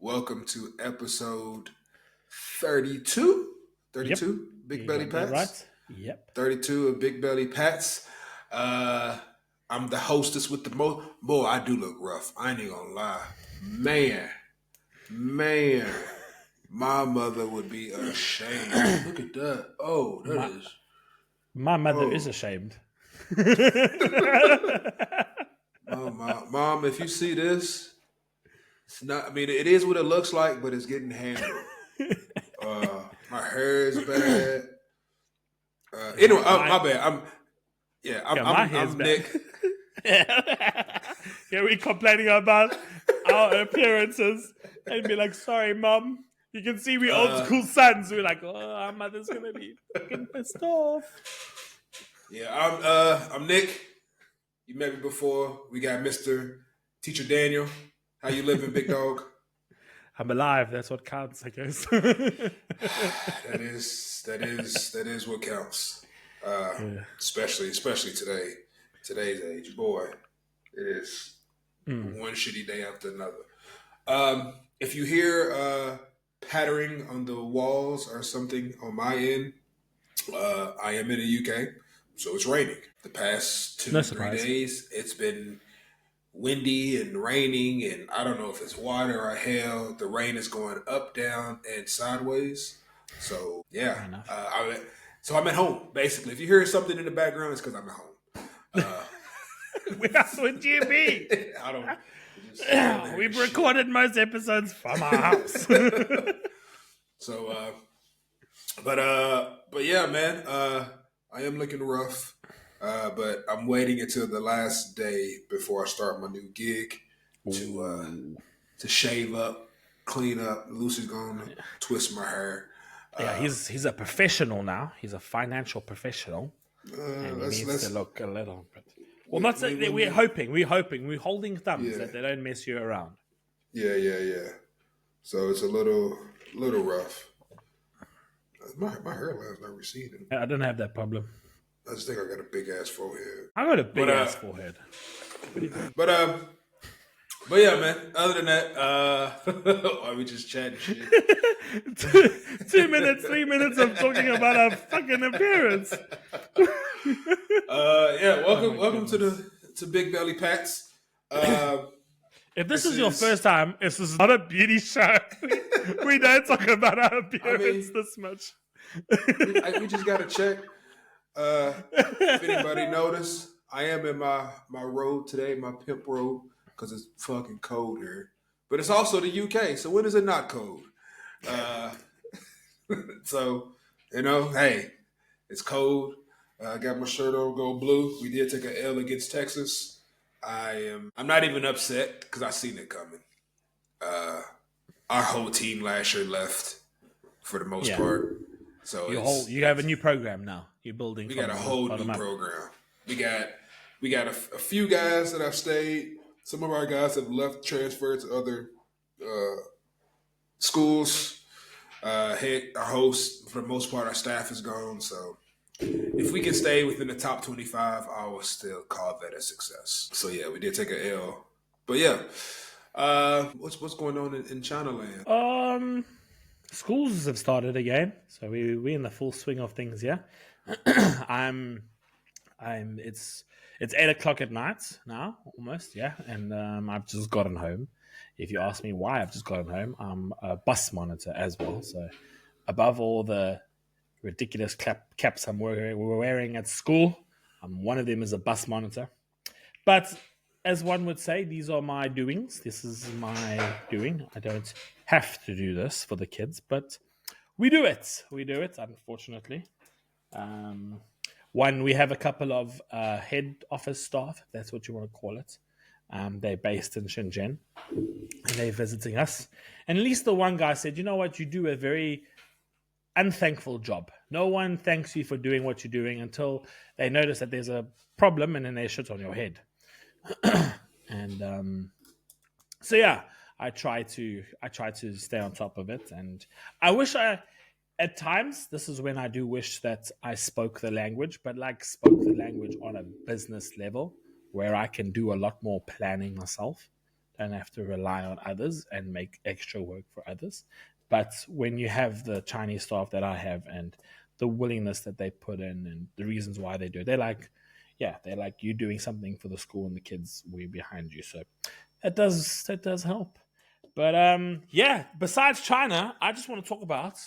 welcome to episode 32. Yep. 32, Big You Belly got that Pats. right. Yep. 32 of Big Belly Pats. I'm the hostess with the most. Boy, I do look rough. I ain't even gonna lie. Man, my mother would be ashamed. Look at that. Oh, that is. My mother Oh. is ashamed. Mom, if you see this, it's not. I mean, it is what it looks like, but it's getting handled. My hair is bad. Anyway, my bad. I'm Nick. Yeah, we complaining about our appearances and be like, sorry, Mom. You can see we old school sons. We're like, oh, our mother's gonna be fucking pissed off. Yeah, I'm Nick. You met me before. We got Mr. Teacher Daniel. How you living, big dog? I'm alive. That's what counts, I guess. That is what counts. Especially today's age, boy. It is one shitty day after another. If you hear pattering on the walls or something on my end, I am in the UK, so it's raining. The past 2-3 days, it's been windy and raining, and I don't know if it's water or hail. The rain is going up, down, and sideways. So yeah, so I'm at home basically. If you hear something in the background, it's because I'm at home. What would you be? I don't. We've recorded most episodes from our house. So, but yeah, man. I am looking rough. But I'm waiting until the last day before I start my new gig to shave up, clean up. Lucy's gonna twist my hair. Yeah, he's a professional now. He's a financial professional, and he needs to look a little bit. Well, we're hoping, we're holding thumbs that they don't mess you around. Yeah. So it's a little rough. My hairline's not receding. I don't have that problem. I just think I got a big ass forehead. I got a big ass forehead. But yeah, man. Other than that, we just chatting shit. 2 minutes, 3 minutes of talking about our fucking appearance. Welcome to Big Belly Pats. If this is your first time, this is not a beauty show. We don't talk about our appearance this much. We just gotta check. If anybody noticed, I am in my robe today, my pimp robe, because it's fucking cold here. But it's also the UK, so when is it not cold? So, hey, it's cold. I got my shirt on, go blue. We did take an L against Texas. I'm not even upset because I seen it coming. Our whole team last year left for the most part. So you have a new program now. You're building. We got a whole new program. We got a few guys that have stayed. Some of our guys have left, transferred to other schools. Our host, for the most part, our staff is gone. So if we can stay within the top 25, I will still call that a success. So yeah, we did take an L. But yeah, what's going on in China land? Schools have started again, so we're in the full swing of things. Yeah, It's 8:00 at night now, almost. Yeah, and I've just gotten home. If you ask me why I've just gotten home, I'm a bus monitor as well. So above all the ridiculous caps I'm wearing at school, one of them is a bus monitor. But as one would say, these are my doings. This is my doing. I don't have to do this for the kids, but we do it. Unfortunately. We have a couple of head office staff, if that's what you want to call it. They're based in Shenzhen, and they're visiting us. And at least the one guy said, you know what, you do a very unthankful job. No one thanks you for doing what you're doing until they notice that there's a problem, and then they shit on your head. And so yeah, I try to stay on top of it, and I wish at times this is when I do wish that I spoke the language, but spoke the language on a business level where I can do a lot more planning myself. and have to rely on others and make extra work for others. But when you have the Chinese staff that I have and the willingness that they put in and the reasons why they do it, they're like, you doing something for the school and the kids, we're behind you. So that does help. But besides China, I just want to talk about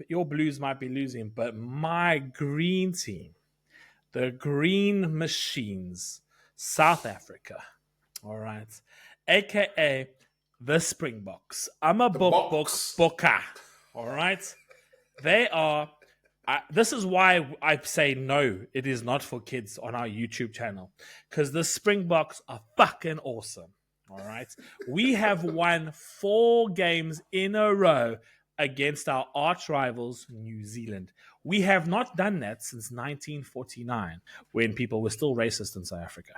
your Blues might be losing, but my green team, the Green Machines, South Africa, all right, aka the Springboks. I'm a booker, all right. They are. This is why I say no, it is not for kids on our YouTube channel, because the Springboks are fucking awesome. All right. We have won 4 games in a row against our arch rivals, New Zealand. We have not done that since 1949, when people were still racist in South Africa.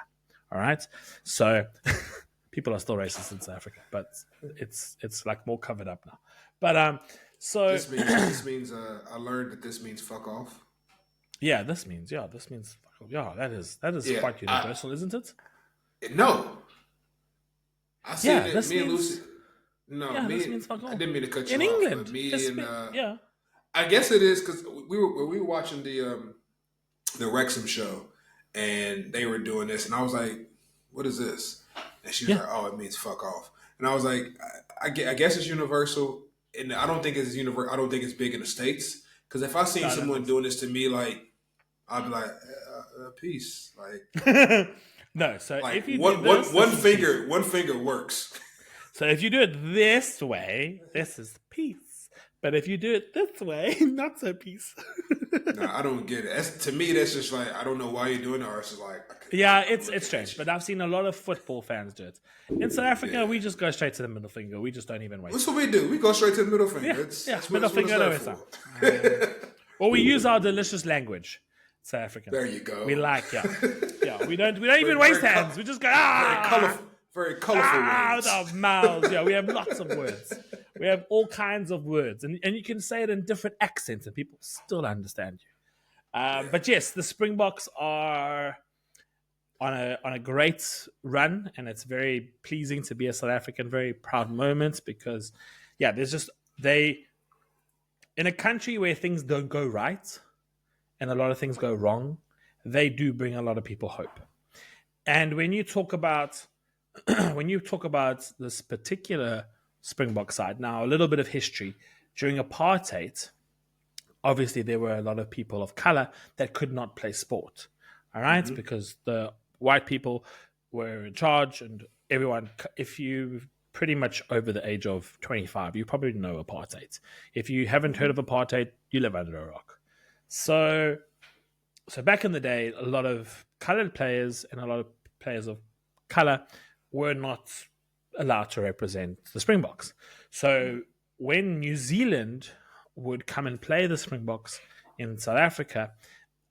All right. So people are still racist in South Africa, but it's like more covered up now. But so this means I learned that this means fuck off. Yeah, this means fuck off. Yeah, that is quite universal, isn't it? No. I see it. This me and means, Lucy. No, this means fuck off. I didn't mean to cut you in off. England. But me and yeah. I guess it is because we were watching the Wrexham show, and they were doing this, and I was like, "What is this?" And she was like, "Oh, it means fuck off." And I was like, "I guess it's universal." And I don't think it's universal. I don't think it's big in the States. Because if I seen someone doing this to me, like, I'd be like, peace. Like, no. So like if you one finger works. So if you do it this way, this is peace. But if you do it this way, not so peace. No, I don't get it. To me, that's just like, I don't know why you're doing it, or it's just like... it's strange, but I've seen a lot of football fans do it. In South Africa, we just go straight to the middle finger. We just don't even wait. That's what we do. We go straight to the middle finger. Middle finger. Or we use our delicious language, South African. There you go. We like, we don't even waste hands. We just go, Very colorful words. With our mouths. Yeah, we have lots of words. We have all kinds of words. And you can say it in different accents and people still understand you. But yes, the Springboks are on a great run, and it's very pleasing to be a South African, very proud moment, because, there's just, in a country where things don't go right and a lot of things go wrong, they do bring a lot of people hope. And when you talk about this particular Springbok side, now a little bit of history. During apartheid, obviously there were a lot of people of color that could not play sport, all right? Mm-hmm. Because the white people were in charge, and everyone, if you pretty much over the age of 25, you probably know apartheid. If you haven't heard of apartheid, you live under a rock. So back in the day, a lot of colored players and a lot of players of color were not allowed to represent the Springboks. So when New Zealand would come and play the Springboks in South Africa,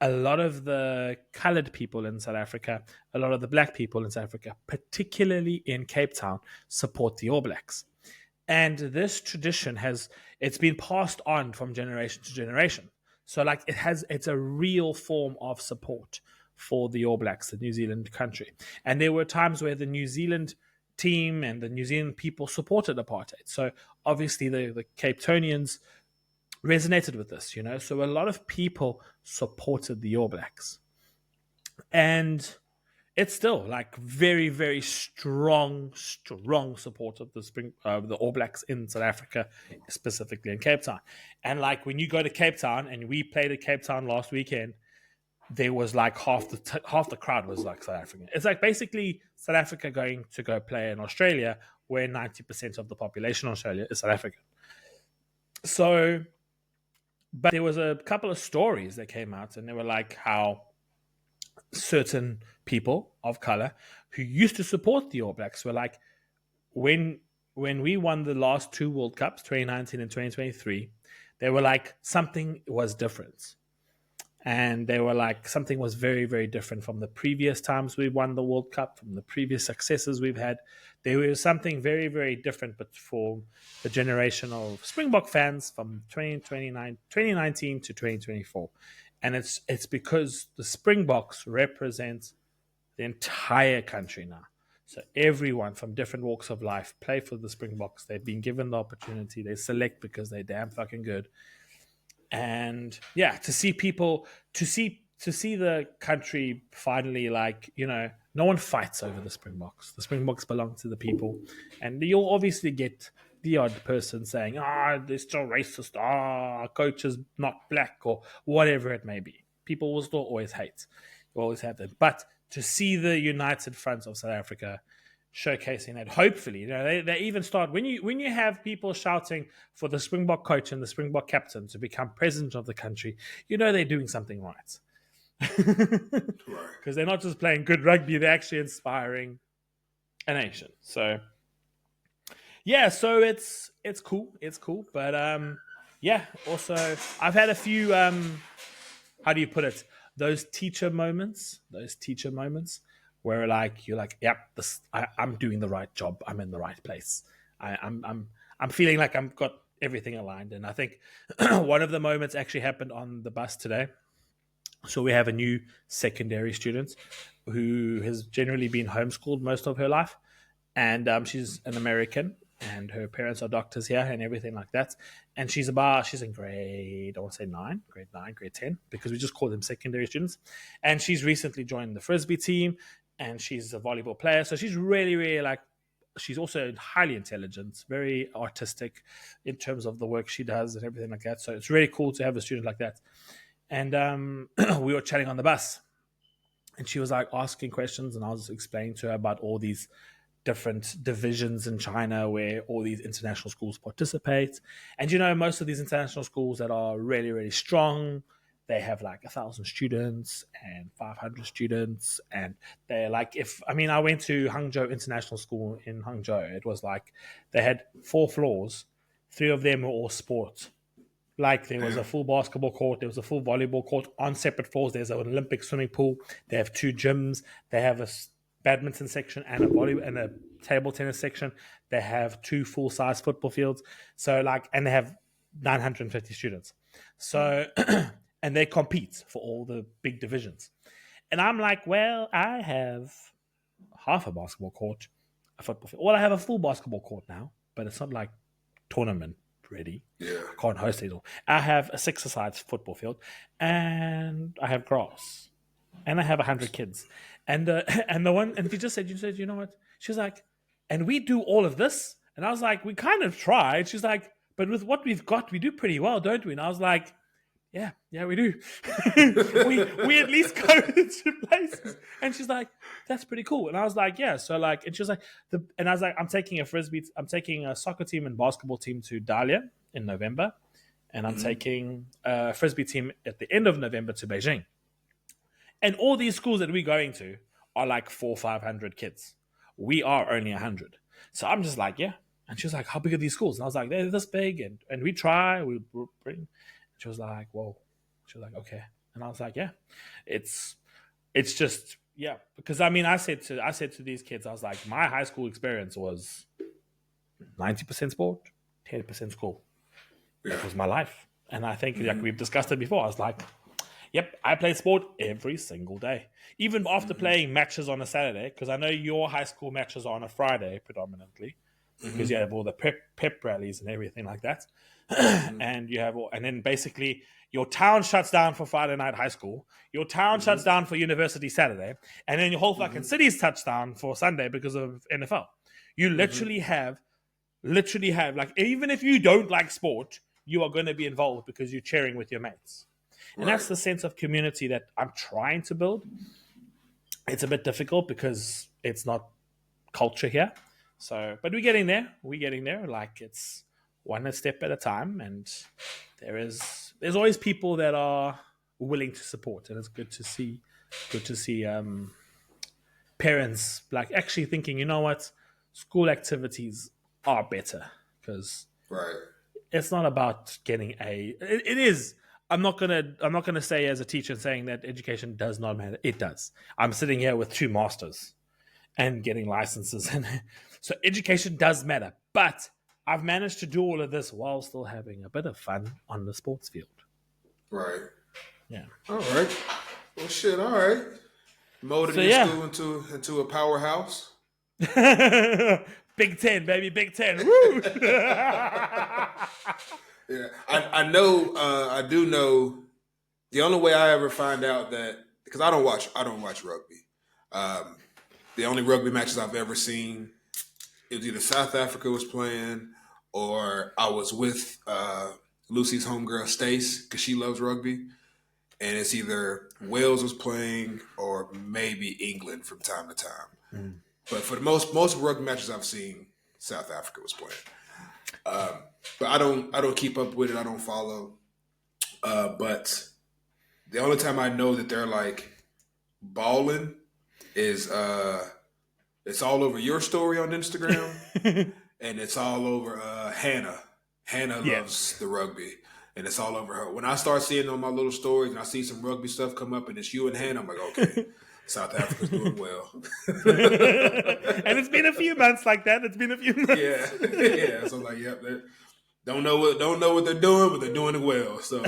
a lot of the colored people in South Africa, a lot of the black people in South Africa, particularly in Cape Town, support the All Blacks. And this tradition it's been passed on from generation to generation. So like it's a real form of support for the All Blacks, the New Zealand country. And there were times where the New Zealand team and the New Zealand people supported apartheid. So obviously the Cape Townians resonated with this, So a lot of people supported the All Blacks. And it's still like very, very strong support of the All Blacks in South Africa, specifically in Cape Town. And like when you go to Cape Town, and we played at Cape Town last weekend, there was like half the crowd was like South African. It's like basically South Africa going to go play in Australia, where 90% of the population in Australia is South African. So, but there was a couple of stories that came out, and they were like how certain people of color who used to support the All Blacks were like, when we won the last 2 World Cups, 2019 and 2023, they were like, something was different. And they were like, something was very, very different from the previous times we won the World Cup, from the previous successes we've had. There was something very, very different, but for the generation of Springbok fans from 2019 to 2024. And it's because the Springboks represent the entire country now. So everyone from different walks of life play for the Springboks. They've been given the opportunity. They select because they're damn fucking good. And yeah, to see people, to see the country finally, like, no one fights over the Springboks. The Springboks belong to the people, and you'll obviously get the odd person saying, they're still racist, our coach is not black, or whatever it may be. People will still always hate. You always have them. But to see the united front of South Africa showcasing that, hopefully, they even start when you have people shouting for the Springbok coach and the Springbok captain to become president of the country, they're doing something right. Because they're not just playing good rugby, they're actually inspiring a nation. So yeah, so it's cool, but yeah, also I've had a few how do you put it, those teacher moments where you're like, yep, I'm doing the right job, I'm in the right place, I'm feeling like I've got everything aligned. And I think one of the moments actually happened on the bus today. So we have a new secondary student who has generally been homeschooled most of her life, and she's an American, and her parents are doctors here and everything like that. And she's in grade, I want to say grade 9, grade 10, because we just call them secondary students. And she's recently joined the Frisbee team, and she's a volleyball player. So she's really, really she's also highly intelligent, very artistic in terms of the work she does and everything like that. So it's really cool to have a student like that. And we were chatting on the bus, and she was asking questions, and I was explaining to her about all these different divisions in China where all these international schools participate. And most of these international schools that are really, really strong, they have 1,000 students and 500 students, and they're I went to Hangzhou International School in Hangzhou. It was they had 4 floors, 3 of them were all sport. There was a full basketball court, there was a full volleyball court. On separate floors, there's an Olympic swimming pool. They have 2 gyms. They have a badminton section and a table tennis section. They have 2 full-size football fields. So and they have 950 students. So and they compete for all the big divisions. And I'm like, well, I have half a basketball court, a football field. Well, I have a full basketball court now, but it's not tournament ready. Yeah. I can't host it all. I have a 6-a-side football field, and I have grass, and I have 100 kids. And and she just said, you know what? She was like, and we do all of this? And I was like, we kind of tried. She's like, but with what we've got, we do pretty well, don't we? And I was like, yeah, we do. we at least go to places. And she's like, that's pretty cool. And I was like, yeah. So and she was like, and I was like, I'm taking a soccer team and basketball team to Dalian in November, and I'm taking a Frisbee team at the end of November to Beijing. And all these schools that we're going to are 400 or 500 kids. We are only 100. So I'm just like, yeah. And she was like, how big are these schools? And I was like, they're this big, and we try, we bring. She was like, whoa. She was like, okay. And I was like, yeah. It's just, yeah. Because I said to these kids, I was like, my high school experience was 90% sport, 10% school. Yeah. That was my life. And I think we've discussed it before. I was like, yep, I play sport every single day. Even after playing matches on a Saturday, because I know your high school matches are on a Friday predominantly, because you have all the pep rallies and everything like that. And you have and then basically your town shuts down for Friday night high school, your town shuts down for university Saturday, and then your whole fucking city's touched down for Sunday because of NFL. You literally have even if you don't like sport, you are going to be involved because you're cheering with your mates. And that's the sense of community that I'm trying to build. It's a bit difficult because it's not culture here. So, but we're getting there. It's one step at a time, and there's always people that are willing to support, and it's good to see parents actually thinking, you know what, school activities are better, because it's not about getting a. It is. I'm not gonna say as a teacher saying that education does not matter. It does. I'm sitting here with 2 masters and getting licenses, and so education does matter. But I've managed to do all of this while still having a bit of fun on the sports field. Right. Yeah. All right. Well, shit. All right. Molding your school into a powerhouse. Big Ten, baby, Big Ten. Woo! Yeah, I know. I do know. The only way I ever find out that because I don't watch rugby. Um, the only rugby matches I've ever seen, it was either South Africa was playing or I was with Lucy's homegirl Stace because she loves rugby, and it's either Wales was playing or maybe England from time to time. Mm. But for the most rugby matches I've seen, South Africa was playing. But I don't keep up with it. I don't follow. But the only time I know that they're like balling is it's all over your story on Instagram, and it's all over Hannah. Hannah loves the rugby, and it's all over her. When I start seeing on my little stories and I see some rugby stuff come up, and it's you and Hannah, I'm like, okay, South Africa's doing well. And it's been a few months like that. It's been a few months. Yeah. So I'm like, yep. Don't know what they're doing, but they're doing it well. So,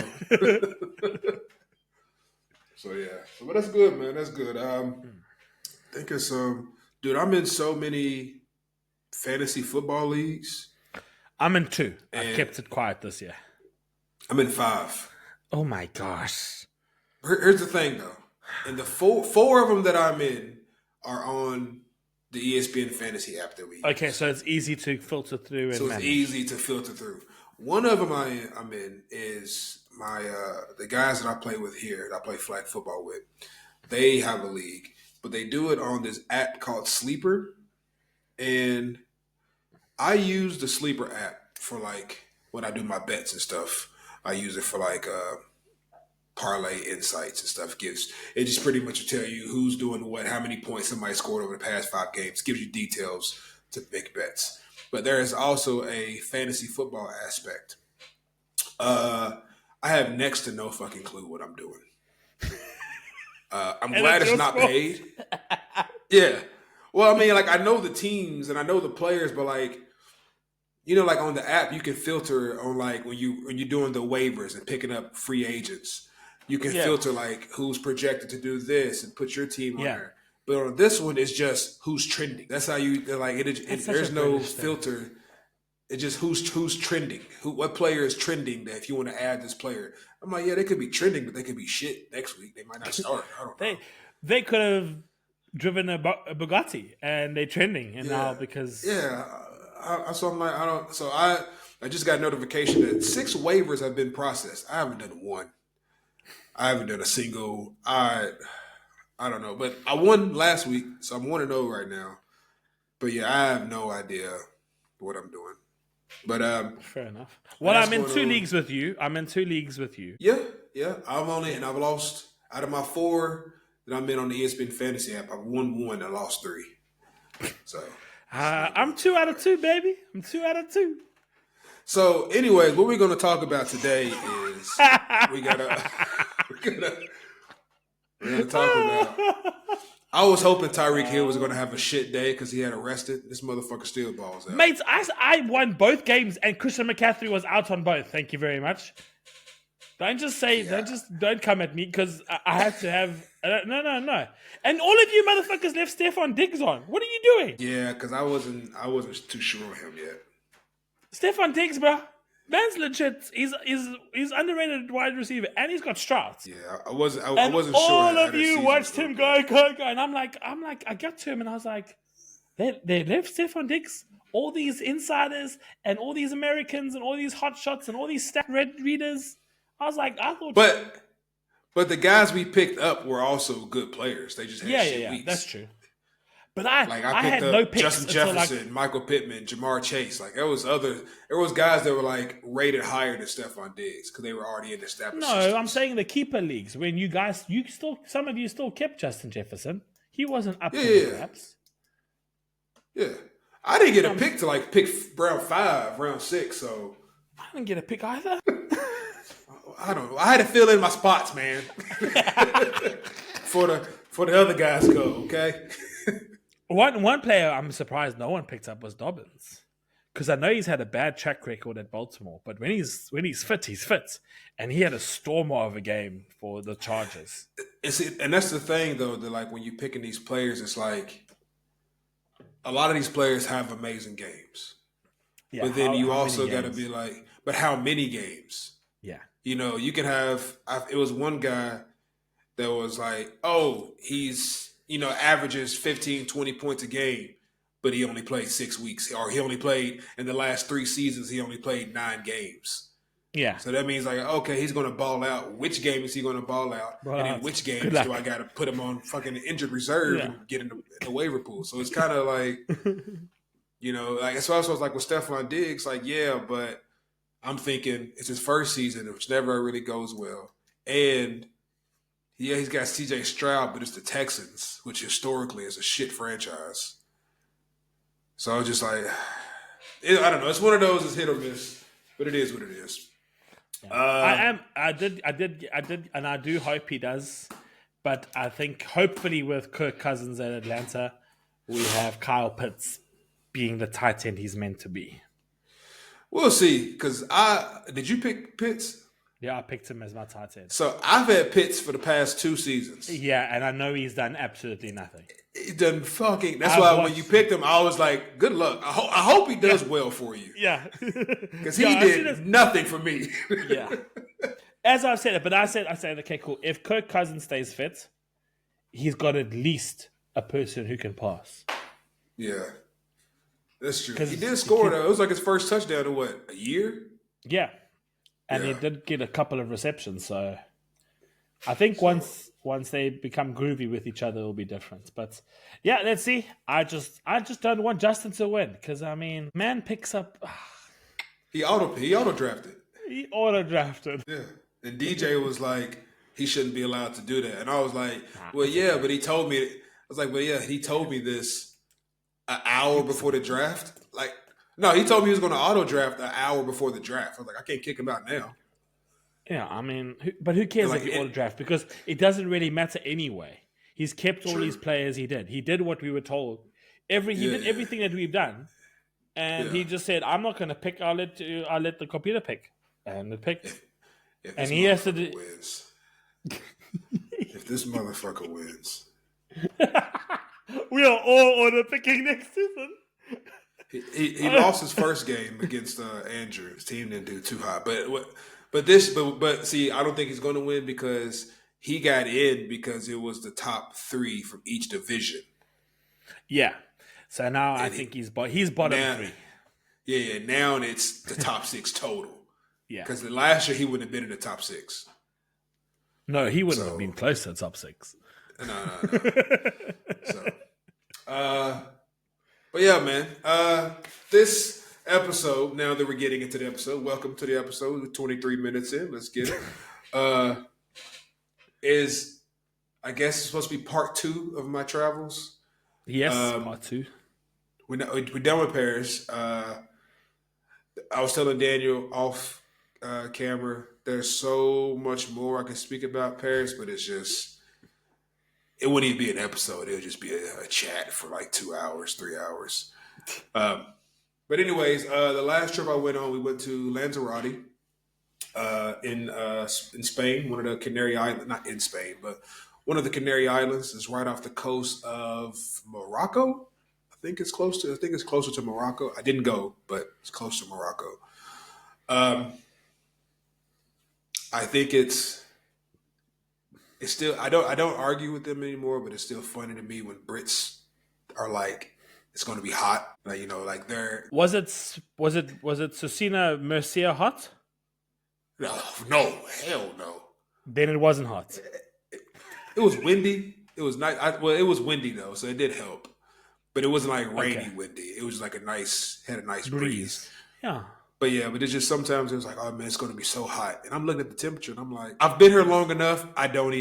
so yeah. So, but that's good, man. That's good. I think it's dude. I'm in so many fantasy football leagues. I'm in 2. I've kept it quiet this year. I'm in 5. Oh my gosh. Here's the thing, though. And the four of them that I'm in are on the ESPN Fantasy app that we use. Okay, so it's easy to filter through. And so it's easy to filter through. One of them I'm in is my the guys that I play with here, that I play flag football with. They have a league, but they do it on this app called Sleeper. And I use the Sleeper app for like when I do my bets and stuff. I use it for like parlay insights and stuff. It just pretty much will tell you who's doing what, how many points somebody scored over the past 5 games. Gives you details to make bets. But there is also a fantasy football aspect. I have next to no fucking clue what I'm doing. I'm glad it's not paid. Yeah. Well, I mean, like I know the teams and I know the players, but like, you know, like on the app, you can filter on like when you're doing the waivers and picking up free agents. You can filter like who's projected to do this and put your team on there. But on this one, it's just who's trending. That's how you like it. There's no filter. It's just who's trending. What player is trending? That if you want to add this player, I'm like, yeah, they could be trending, but they could be shit next week. They might not start. I don't know. They could have driven a Bugatti and they're trending, and now because so I'm like, I don't. So I just got notification that 6 waivers have been processed. I haven't done one. I haven't done a single. I don't know, but I won last week, so I'm 1-0 right now. But yeah, I have no idea what I'm doing. But fair enough. Well, I'm in 2 leagues with you. Yeah. I've lost out of my 4 that I'm in on the ESPN Fantasy app. I've won 1 and lost 3. So I'm 2 out of 2, baby. I'm 2 out of 2. So, anyways, what we're going to talk about today is we're gonna talk about. I was hoping Tyreek Hill was going to have a shit day because he had arrested. This motherfucker still balls out. Mates, I won both games and Christian McCaffrey was out on both. Thank you very much. Don't just say, don't come at me because I have to have. No. And all of you motherfuckers left Stephon Diggs on. What are you doing? Yeah, because I wasn't too sure of him yet. Stephon Diggs, bro. Man's legit. He's underrated wide receiver, and he's got Stroud. Yeah, I wasn't sure. All of you watched him go, and I'm like, I got to him, and I was like, they left Stephon Diggs. All these insiders and all these Americans and all these hot shots and all these stat readers. I was like, I thought, but the guys we picked up were also good players. They just had shit weeks. That's true. But I had up no picks. Justin Jefferson, Michael Pittman, Jamar Chase. Like there was guys that were like rated higher than Stephon Diggs because they were already in established systems. I'm saying the keeper leagues when some of you still kept Justin Jefferson. He wasn't up to the grabs. Yeah, I didn't get a pick to pick round 5, round 6. So I didn't get a pick either. I don't know. I had to fill in my spots, man. for the other guys go, okay. One player I'm surprised no one picked up was Dobbins, because I know he's had a bad track record at Baltimore, but when he's fit, he's fit, and he had a stormer of a game for the Chargers. And that's the thing though, that like when you're picking these players, it's like a lot of these players have amazing games. Yeah, But then you how many also got to games? be like, but how many games? Yeah, You know, you can have. It was one guy that was like, oh, he's averages 15, 20 points a game, but he only played 6 weeks, or he only played in the last 3 seasons. He only played 9 games. yeah. So that means like, okay, he's going to ball out. Which game is he going to ball out? And in But which good games do luck. I got to put him on fucking injured reserve Yeah. and get in the waiver pool? So it's kind of like, like that's why I was like with Stephon Diggs, like, yeah, but I'm thinking it's his first season, which never really goes well. And yeah, he's got CJ Stroud, but it's the Texans, which historically is a shit franchise. So I was just like, I don't know. It's one of those, it's hit or miss, but it is what it is. Yeah. I did, and I do hope he does. But I think hopefully with Kirk Cousins at Atlanta, we have Kyle Pitts being the tight end he's meant to be. We'll see. Because did you pick Pitts? Yeah, I picked him as my tight end. So I've had Pitts for the past 2 seasons. Yeah, and I know he's done absolutely nothing. He done fucking. That's why when you picked him, I was like, "Good luck. I hope he does well for you." Yeah, because he did nothing for me. Yeah, as I've said it, but I said, okay, cool. If Kirk Cousins stays fit, he's got at least a person who can pass. Yeah, that's true. He did score though. It was like his first touchdown in what, a year? Yeah, and he did get a couple of receptions. So I think once they become groovy with each other, it'll be different. But yeah, let's see. I just don't want Justin to win because I mean, man picks up. He auto drafted. He auto drafted. Yeah, and DJ was like, he shouldn't be allowed to do that, and I was like, well, yeah, but he told me. I was like, well, yeah, he told me this an hour before the draft. Like, no, he told me he was going to auto draft an hour before the draft. I was like, I can't kick him out now. Yeah, I mean, but who cares if you auto draft? Because it doesn't really matter anyway. He's kept all these players he did. He did what we were told. He did everything that we've done. And he just said, I'm not going to pick. I'll let the computer pick. And it picked. And he has to do... wins. If this motherfucker wins. We are all auto picking next season. He lost his first game against Andrew. His team didn't do too hot. But see, I don't think he's going to win because he got in because it was the top 3 from each division. Yeah. So now I think he's bottom 3. Yeah. Now it's the top 6 total. Yeah. Because last year he wouldn't have been in the top 6. No, he wouldn't have been close to the top 6. No. But yeah, man. This episode, now that we're getting into the episode, welcome to the episode. We're 23 minutes in. Let's get it. Is, I guess, it's supposed to be part 2 of my travels. Yes, part 2. We're done with Paris. I was telling Daniel off camera, there's so much more I can speak about Paris, but it's just, it wouldn't even be an episode. It would just be a chat for like 2 hours, 3 hours. But anyways, the last trip I went on, we went to Lanzarote in Spain, one of the Canary Islands, not in Spain, but one of the Canary Islands is right off the coast of Morocco. I think it's closer to Morocco. I didn't go, but it's close to Morocco. I think it's still, I don't argue with them anymore, but it's still funny to me when Brits are like, it's going to be hot. Like, like they're... Was it Susina Mercia hot? No, hell no. Then it wasn't hot. It was windy. It was nice. It was windy though, so it did help. But it wasn't like rainy windy. It was like had a nice breeze. Yeah. But it's just sometimes it was like, oh man, it's going to be so hot. And I'm looking at the temperature and I'm like, I've been here long enough. I don't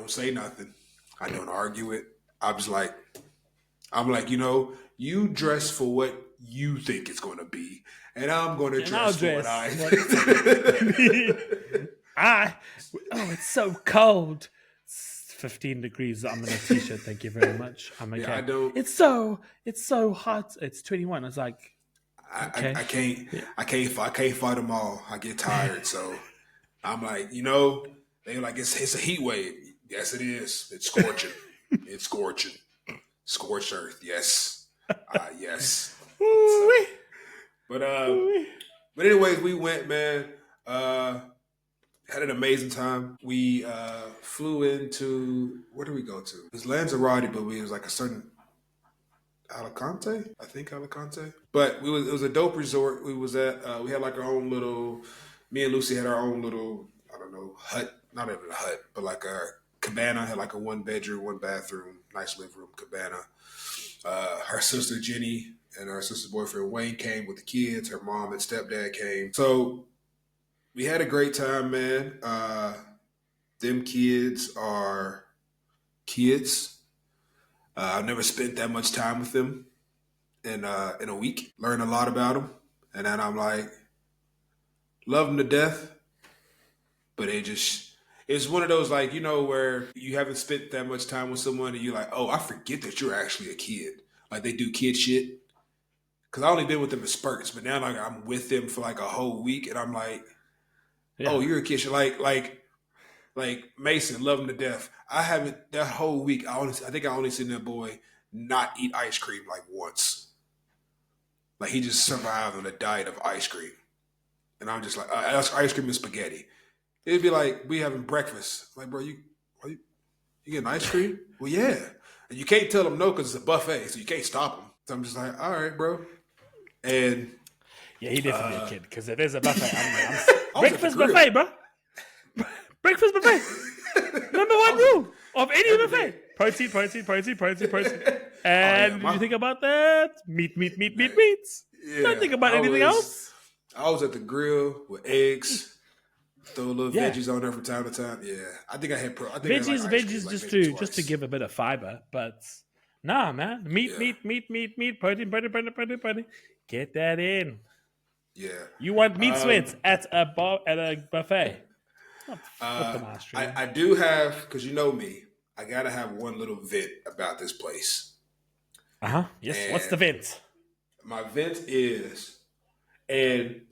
say nothing. I don't argue it. I'm like, you dress for what you think it's going to be. And I'm going to dress for what I think. It's so cold. It's 15 degrees. I'm in a t-shirt. Thank you very much. I'm okay. Yeah, it's so hot. It's 21. It's like, okay. I can't fight them all. I get tired. So I'm like, they're like, it's a heat wave. Yes, it is. It's scorching. It's scorching. Scorched earth. Yes. Yes. So, Ooh-wee. but Ooh-wee. but anyways, we went, man. Had an amazing time. We flew into where did we go to? It was Lanzarote, but we was like a certain Alicante, I think Alicante. But it was a dope resort. We was at we had like our own little. Me and Lucy had our own little I don't know hut, not even a hut, but like a cabana. Had like a 1 bedroom, 1 bathroom, nice living room cabana. Her sister Jenny and her sister's boyfriend Wayne came with the kids. Her mom and stepdad came. So we had a great time, man. Them kids are kids. I've never spent that much time with them in a week. Learned a lot about them, and then I'm like, love them to death. But it's one of those like where you haven't spent that much time with someone, and you're like, oh, I forget that you're actually a kid. Like they do kid shit. Because I only been with them in spurts, but now like I'm with them for like a whole week, and I'm like, oh, you're a kid. Like Mason, love him to death. I haven't that whole week. I think I only seen that boy not eat ice cream like once. Like he just survived on a diet of ice cream, and I'm just like ice cream and spaghetti. It'd be like we having breakfast. Like, bro, you getting ice cream? Well, yeah. And you can't tell them no because it's a buffet, so you can't stop them. So I'm just like, all right, bro. And Yeah, he definitely a kid because if there's a buffet, breakfast breakfast buffet, bro. Breakfast buffet. Number one rule of any buffet: protein, protein, protein, protein, protein. And did you think about that? Meats. Yeah, Don't think about anything else. I was at the grill with eggs. Throw little veggies on there from time to time. Yeah, I think I had veggies just to give a bit of fiber, but nah, man, meat, protein. Get that in. Yeah, you want meat sweats at a buffet. I do have because you know me. I gotta have one little vent about this place. Yes. And what's the vent? My vent is, and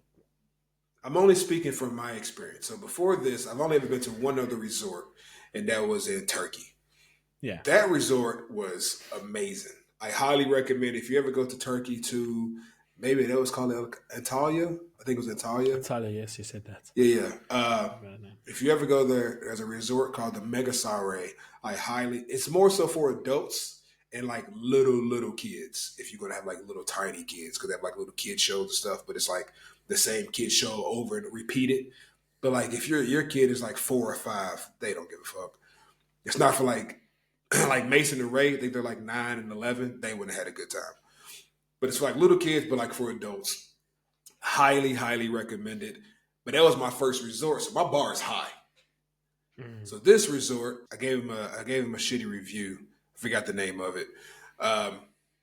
I'm only speaking from my experience. So before this, I've only ever been to one other resort, and that was in Turkey. Yeah. That resort was amazing. I highly recommend if you ever go to Turkey to maybe that was called Antalya. I think it was Antalya. Antalya, yes, you said that. Yeah. If you ever go there, there's a resort called the Mega Sare. It's more so for adults and like little kids. If you're gonna have like little tiny kids, because they have like little kid shows and stuff, but it's like the same kid show over and repeated. But like if your kid is like 4 or 5, they don't give a fuck. It's not for like like Mason and Ray. I think they're like 9 and 11. They wouldn't have had a good time. But it's for like little kids, but like for adults. Highly recommended. But that was my first resort, so my bar is high. So this resort, I gave him a shitty review. I forgot the name of it. It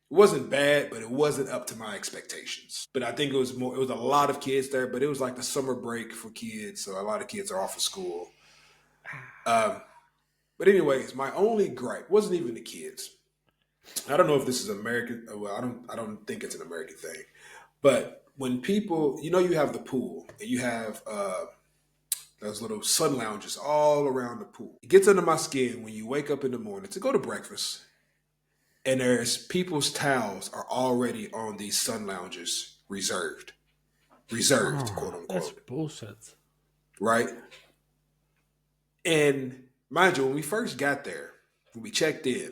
wasn't bad, but it wasn't up to my expectations. But I think it was a lot of kids there, but it was like the summer break for kids, so a lot of kids are off of school. But anyways, my only gripe wasn't even the kids. I don't know if this is American. Well, I don't think it's an American thing. But when people, you have the pool and you have those little sun lounges all around the pool. It gets under my skin when you wake up in the morning to go to breakfast, and there's people's towels are already on these sun lounges reserved, quote unquote. That's bullshit, right? And mind you, when we first got there, when we checked in,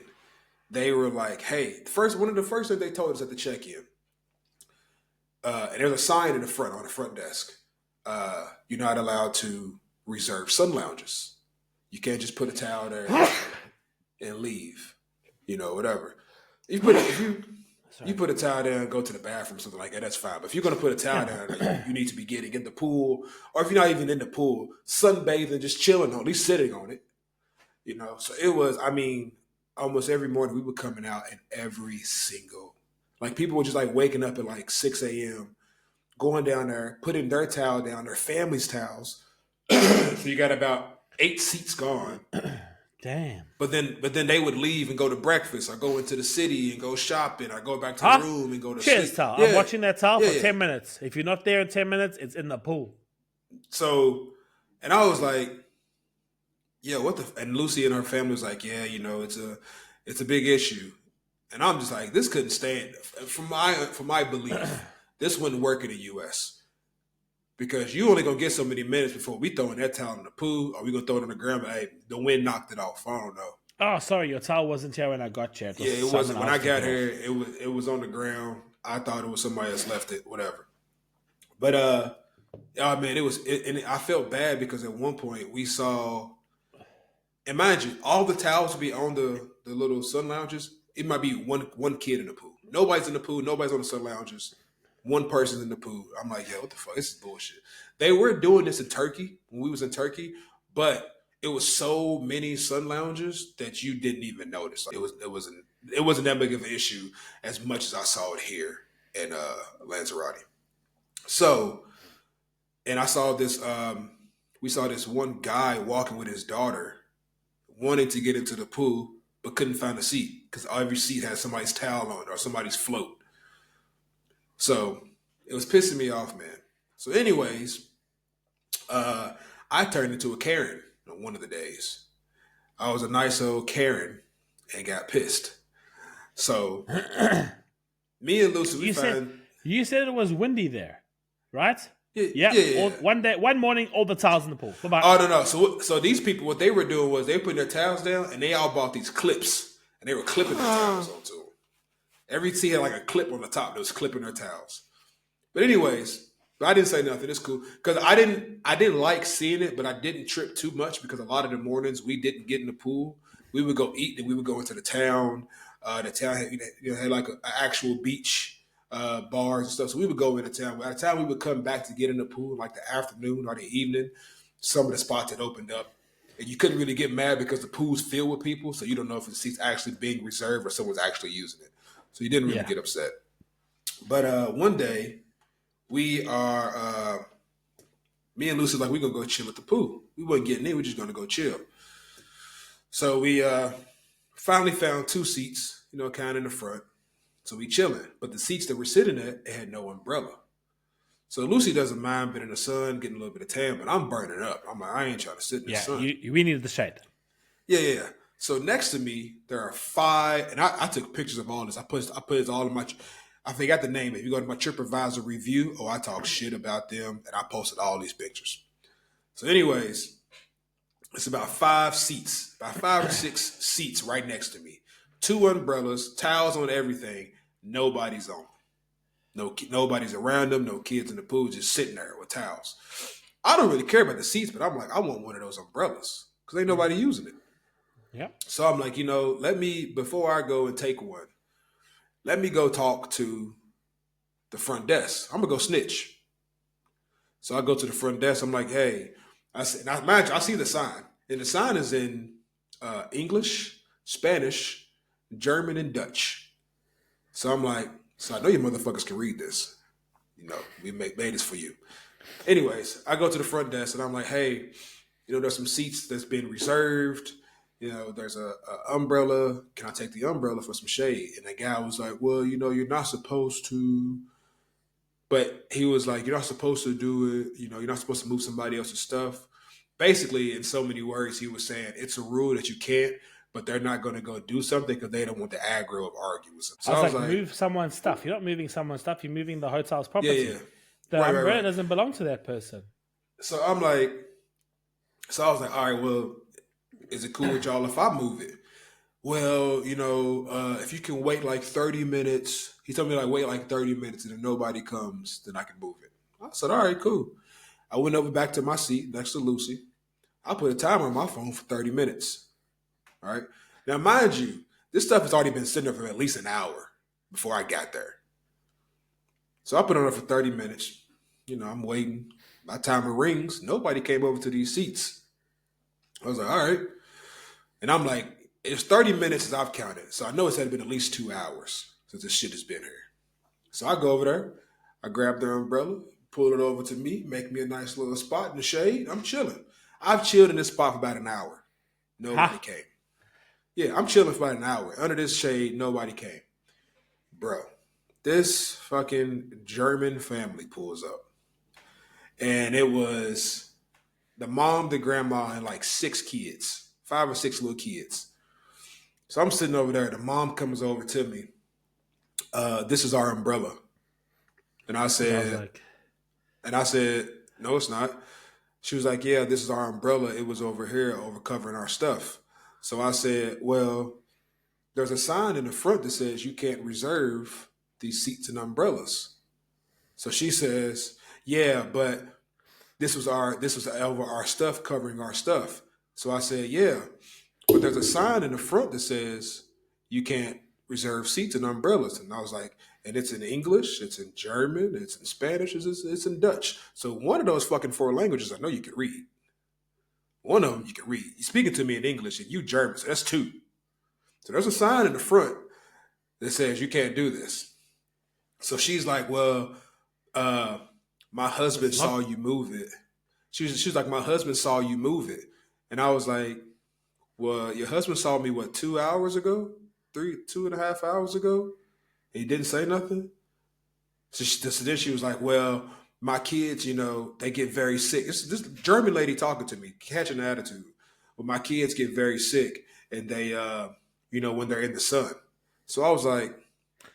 they were like, "Hey, one of the first things they told us at the check-in, and there's a sign in the front on the front desk. You're not allowed to reserve sun lounges. You can't just put a towel there and leave. Whatever. If you put a towel down and go to the bathroom, something like that, that's fine. But if you're going to put a towel down, you need to be getting in the pool, or if you're not even in the pool, sunbathing, just chilling on, at least sitting on it. So it was. I mean, almost every morning we were coming out, and every single people were just like waking up at like 6 a.m. going down there, putting their towel down, their family's towels. So you got about 8 seats gone. Damn. But then they would leave and go to breakfast, or go into the city and go shopping, or go back to the room and go to Cheers, sleep. towel. Yeah. I'm watching that towel for 10 minutes. If you're not there in 10 minutes, it's in the pool. So, and I was like, yeah, what the? And Lucy and her family was like, yeah, it's a big issue. And I'm just like, this couldn't stand. From my belief, this wouldn't work in the U.S. because you only gonna get so many minutes before we throwing that towel in the pool, or we gonna throw it on the ground. But hey, the wind knocked it off. I don't know. Oh, sorry, your towel wasn't here when I got here. It was Yeah, it someone wasn't. When else I took got it here, off. it was on the ground. I thought it was somebody else left it, whatever. But oh man, and I felt bad because at one point we saw, and mind you, all the towels be on the little sun lounges. It might be one kid in the pool. Nobody's in the pool. Nobody's on the sun lounges. One person's in the pool. I'm like, yo, what the fuck? This is bullshit. They were doing this in Turkey when we was in Turkey, but it was so many sun lounges that you didn't even notice. It wasn't that big of an issue as much as I saw it here in Lanzarote. So, and I saw this. We saw this one guy walking with his daughter, wanting to get into the pool, but couldn't find a seat because every seat has somebody's towel on it or somebody's float. So it was pissing me off, man. So, anyways, I turned into a Karen on one of the days. I was a nice old Karen and got pissed. So me and Lucy, we You said found you said it was windy there, right? yeah. One morning, all the towels in the pool. Bye-bye. Oh no. So these people, what they were doing was they putting their towels down and they all bought these clips and they were clipping their towels onto them. Every tea had like a clip on the top that was clipping their towels. But anyways, I didn't say nothing. It's cool because I didn't like seeing it, but I didn't trip too much because a lot of the mornings we didn't get in the pool. We would go eat, and we would go into the town. The town had like an actual beach, bars and stuff. So we would go into town. By the time we would come back to get in the pool, like the afternoon or the evening, some of the spots had opened up, and you couldn't really get mad because the pool's filled with people, so you don't know if the seat's actually being reserved or someone's actually using it. So you didn't really get upset. But one day we are me and Lucy like we're gonna go chill at the pool. We wasn't getting in, we're just gonna go chill. So we finally found two seats, kind of in the front. So we chilling. But the seats that we're sitting at, it had no umbrella. So Lucy doesn't mind being in the sun, getting a little bit of tan, but I'm burning up. I'm like, I ain't trying to sit in the sun. We needed the shade. Yeah. So next to me, there are five, and I took pictures of all this. I put it all in my, I forgot the name. If you go to my TripAdvisor review, I talk shit about them, and I posted all these pictures. So anyways, it's about five or six seats right next to me. Two umbrellas, towels on everything. Nobody's on. Nobody's around them. No kids in the pool, just sitting there with towels. I don't really care about the seats, but I'm like, I want one of those umbrellas because ain't nobody using it. Yeah. So I'm like, let me, before I go and take one, let me go talk to the front desk. I'm going to go snitch. So I go to the front desk. I'm like, hey, I see the sign. And the sign is in English, Spanish, German, and Dutch. So I'm like, so I know you motherfuckers can read this. We made this for you. Anyways, I go to the front desk and I'm like, hey, there's some seats that's been reserved. There's a umbrella. Can I take the umbrella for some shade? And the guy was like, well, you're not supposed to. But he was like, you're not supposed to do it. You're not supposed to move somebody else's stuff. Basically, in so many words, he was saying it's a rule that you can't, but they're not going to go do something because they don't want the aggro of arguing. So I was like, move someone's stuff. You're not moving someone's stuff. You're moving the hotel's property. Yeah. The umbrella doesn't belong to that person. So I was like, all right, well, is it cool with y'all if I move it? Well, if you can wait like 30 minutes, he told me wait like 30 minutes and if nobody comes, then I can move it. I said, all right, cool. I went over back to my seat next to Lucy. I put a timer on my phone for 30 minutes. All right. Now, mind you, this stuff has already been sitting there for at least an hour before I got there. So I put it on for 30 minutes. I'm waiting. My timer rings. Nobody came over to these seats. I was like, all right. And I'm like, it's 30 minutes as I've counted. So I know it's had been at least 2 hours since this shit has been here. So I go over there. I grab the umbrella, pull it over to me, make me a nice little spot in the shade. I'm chilling. I've chilled in this spot for about an hour. Nobody came. Yeah, I'm chilling for about an hour. Under this shade, nobody came. Bro, this fucking German family pulls up. And it was the mom, the grandma, and like 6 kids. 5 or 6 little kids. So I'm sitting over there. The mom comes over to me. This is our umbrella. And I And I was said, like, and I said, no, it's not. She was like, yeah, this is our umbrella. It was over here, over covering our stuff. So I said, well, there's a sign in the front that says you can't reserve these seats and umbrellas. So she says, yeah, but this was over our stuff covering our stuff. So I said, yeah, but there's a sign in the front that says you can't reserve seats and umbrellas. And I was like, and it's in English, it's in German, it's in Spanish, it's in Dutch. So one of those fucking four languages I know you can read. One of them you can read. You're speaking to me in English and you German, so that's two. So there's a sign in the front that says you can't do this. So she's like, well, uh, my husband it's saw not. you move it. She was like, my husband saw you move it. And I was like, well, your husband saw me, what, 2 hours ago? 2.5 hours ago? And he didn't say nothing? So then she was like, well, my kids, they get very sick. This German lady talking to me, catching the attitude. Well, my kids get very sick and they, when they're in the sun. So I was like,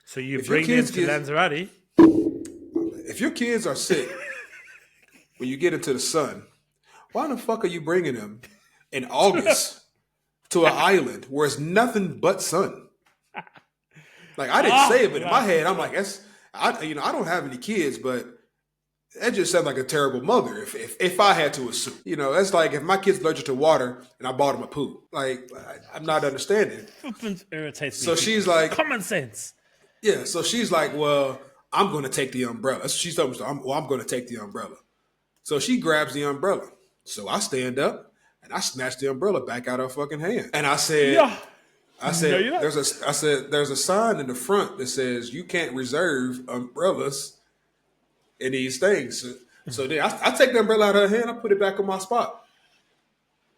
So you if your bring them kids to get, Lanzarote. if your kids are sick when you get into the sun, why the fuck are you bringing them in August to an island where it's nothing but sun? Like I didn't say it, but in my head, I'm like, I don't have any kids, but that just sounds like a terrible mother. If I had to assume, that's like if my kid's allergic to water and I bought him a poo. Like I'm not understanding. Flippin' irritates me. So she's like, Common sense. yeah. So she's like, well, I'm going to take the umbrella. She's telling me, I'm going to take the umbrella. So she grabs the umbrella. So I stand up and I snatch the umbrella back out of her fucking hand. And I said, Yeah. No, you're not. there's a sign in the front that says you can't reserve umbrellas in these things. So then I take the umbrella out of her hand, I put it back on my spot.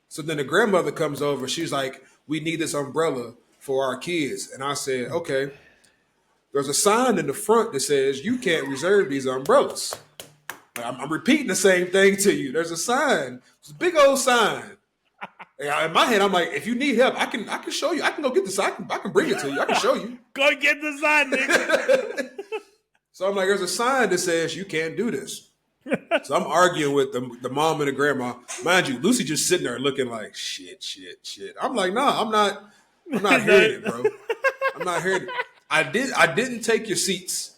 So then the grandmother comes over. She's like, we need this umbrella for our kids. And I said, okay, there's a sign in the front that says you can't reserve these umbrellas. I'm repeating the same thing to you. There's a sign. It's a big old sign. In my head, I'm like, if you need help, I can show you. I can go get this. I can bring it to you. I can show you. Go get the sign, nigga. So I'm like, there's a sign that says you can't do this. So I'm arguing with the mom and the grandma. Mind you, Lucy just sitting there looking like shit. I'm like, no, I'm not hearing it, bro. I'm not hearing it. I didn't take your seats.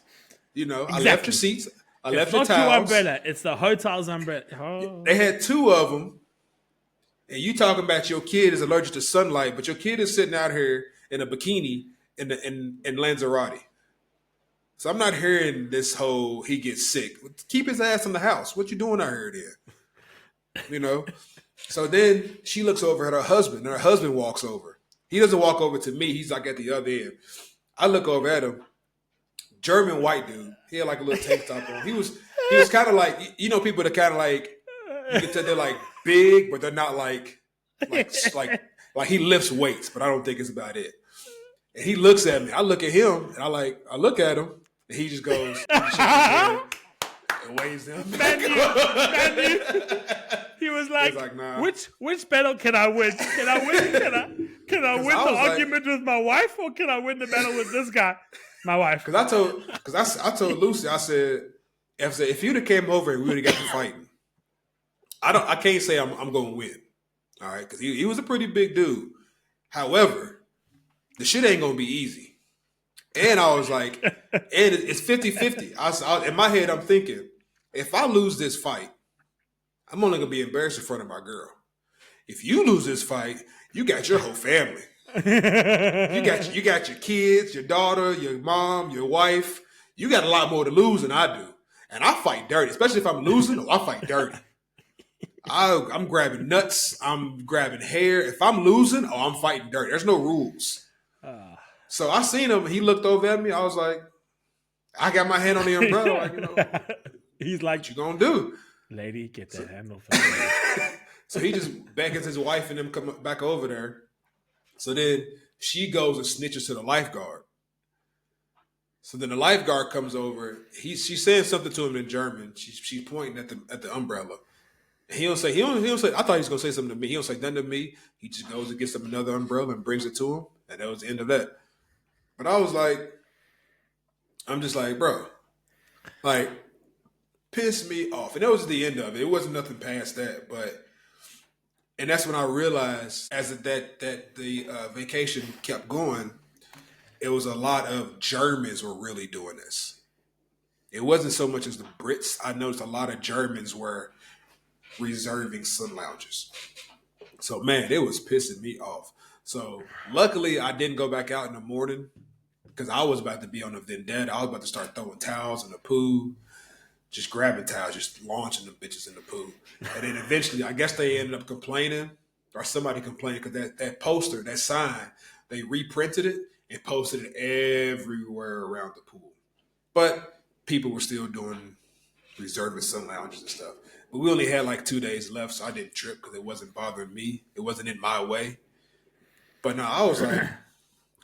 Exactly. I left your seats. I left It's your not your towels. umbrella. It's the hotel's umbrella. Oh. They had two of them. And you talking about your kid is allergic to sunlight, but your kid is sitting out here in a bikini in Lanzarote. So I'm not hearing this whole he gets sick. Keep his ass in the house. What you doing out here then? So then she looks over at her husband, and her husband walks over. He doesn't walk over to me. He's like at the other end. I look over at him. German white dude. He had like a little tank top on. He was kind of like, people that kind of like, you can tell they're like big, but they're not like he lifts weights, but I don't think it's about it. And he looks at me. I look at him, and I look at him, and he just goes and waves them. He was like, nah. which battle can I win? Can I win? Can I win the argument with my wife, or can I win the battle with this guy? My wife. Because I told Lucy, I said, if you'd have came over and we would have got to fighting, I can't say I'm going to win. All right, because he was a pretty big dude. However, the shit ain't going to be easy. And I was like, and it's 50-50. In my head, I'm thinking, if I lose this fight, I'm only going to be embarrassed in front of my girl. If you lose this fight, you got your whole family. You got your kids, your daughter, your mom, your wife. You got a lot more to lose than I do. And I fight dirty, especially if I'm losing. I fight dirty. I'm grabbing nuts. I'm grabbing hair. If I'm losing, I'm fighting dirty. There's no rules. So I seen him. He looked over at me. I was like, I got my hand on the umbrella. Like, he's like, what you gonna do? Lady, get that handle. For So he just beckons his wife and them come back over there. So then she goes and snitches to the lifeguard. So then the lifeguard comes over. She's saying something to him in German. She's pointing at the umbrella. He don't say. I thought he was gonna say something to me. He don't say nothing to me. He just goes and gets him another umbrella and brings it to him, and that was the end of that. But I was like, I'm just like, bro, like, piss me off, and that was the end of it. It wasn't nothing past that, but. And that's when I realized, as the vacation kept going, it was a lot of Germans were really doing this. It wasn't so much as the Brits. I noticed a lot of Germans were reserving sun lounges. So man, it was pissing me off. So luckily, I didn't go back out in the morning because I was about to be on a vendetta. I was about to start throwing towels in the pool, just grabbing towels, just launching the bitches in the pool. And then eventually, I guess they ended up complaining, or somebody complained because that poster, that sign, they reprinted it and posted it everywhere around the pool. But people were still doing reserving sun lounges and stuff. But we only had like 2 days left, so I didn't trip because it wasn't bothering me. It wasn't in my way. But no, I was like,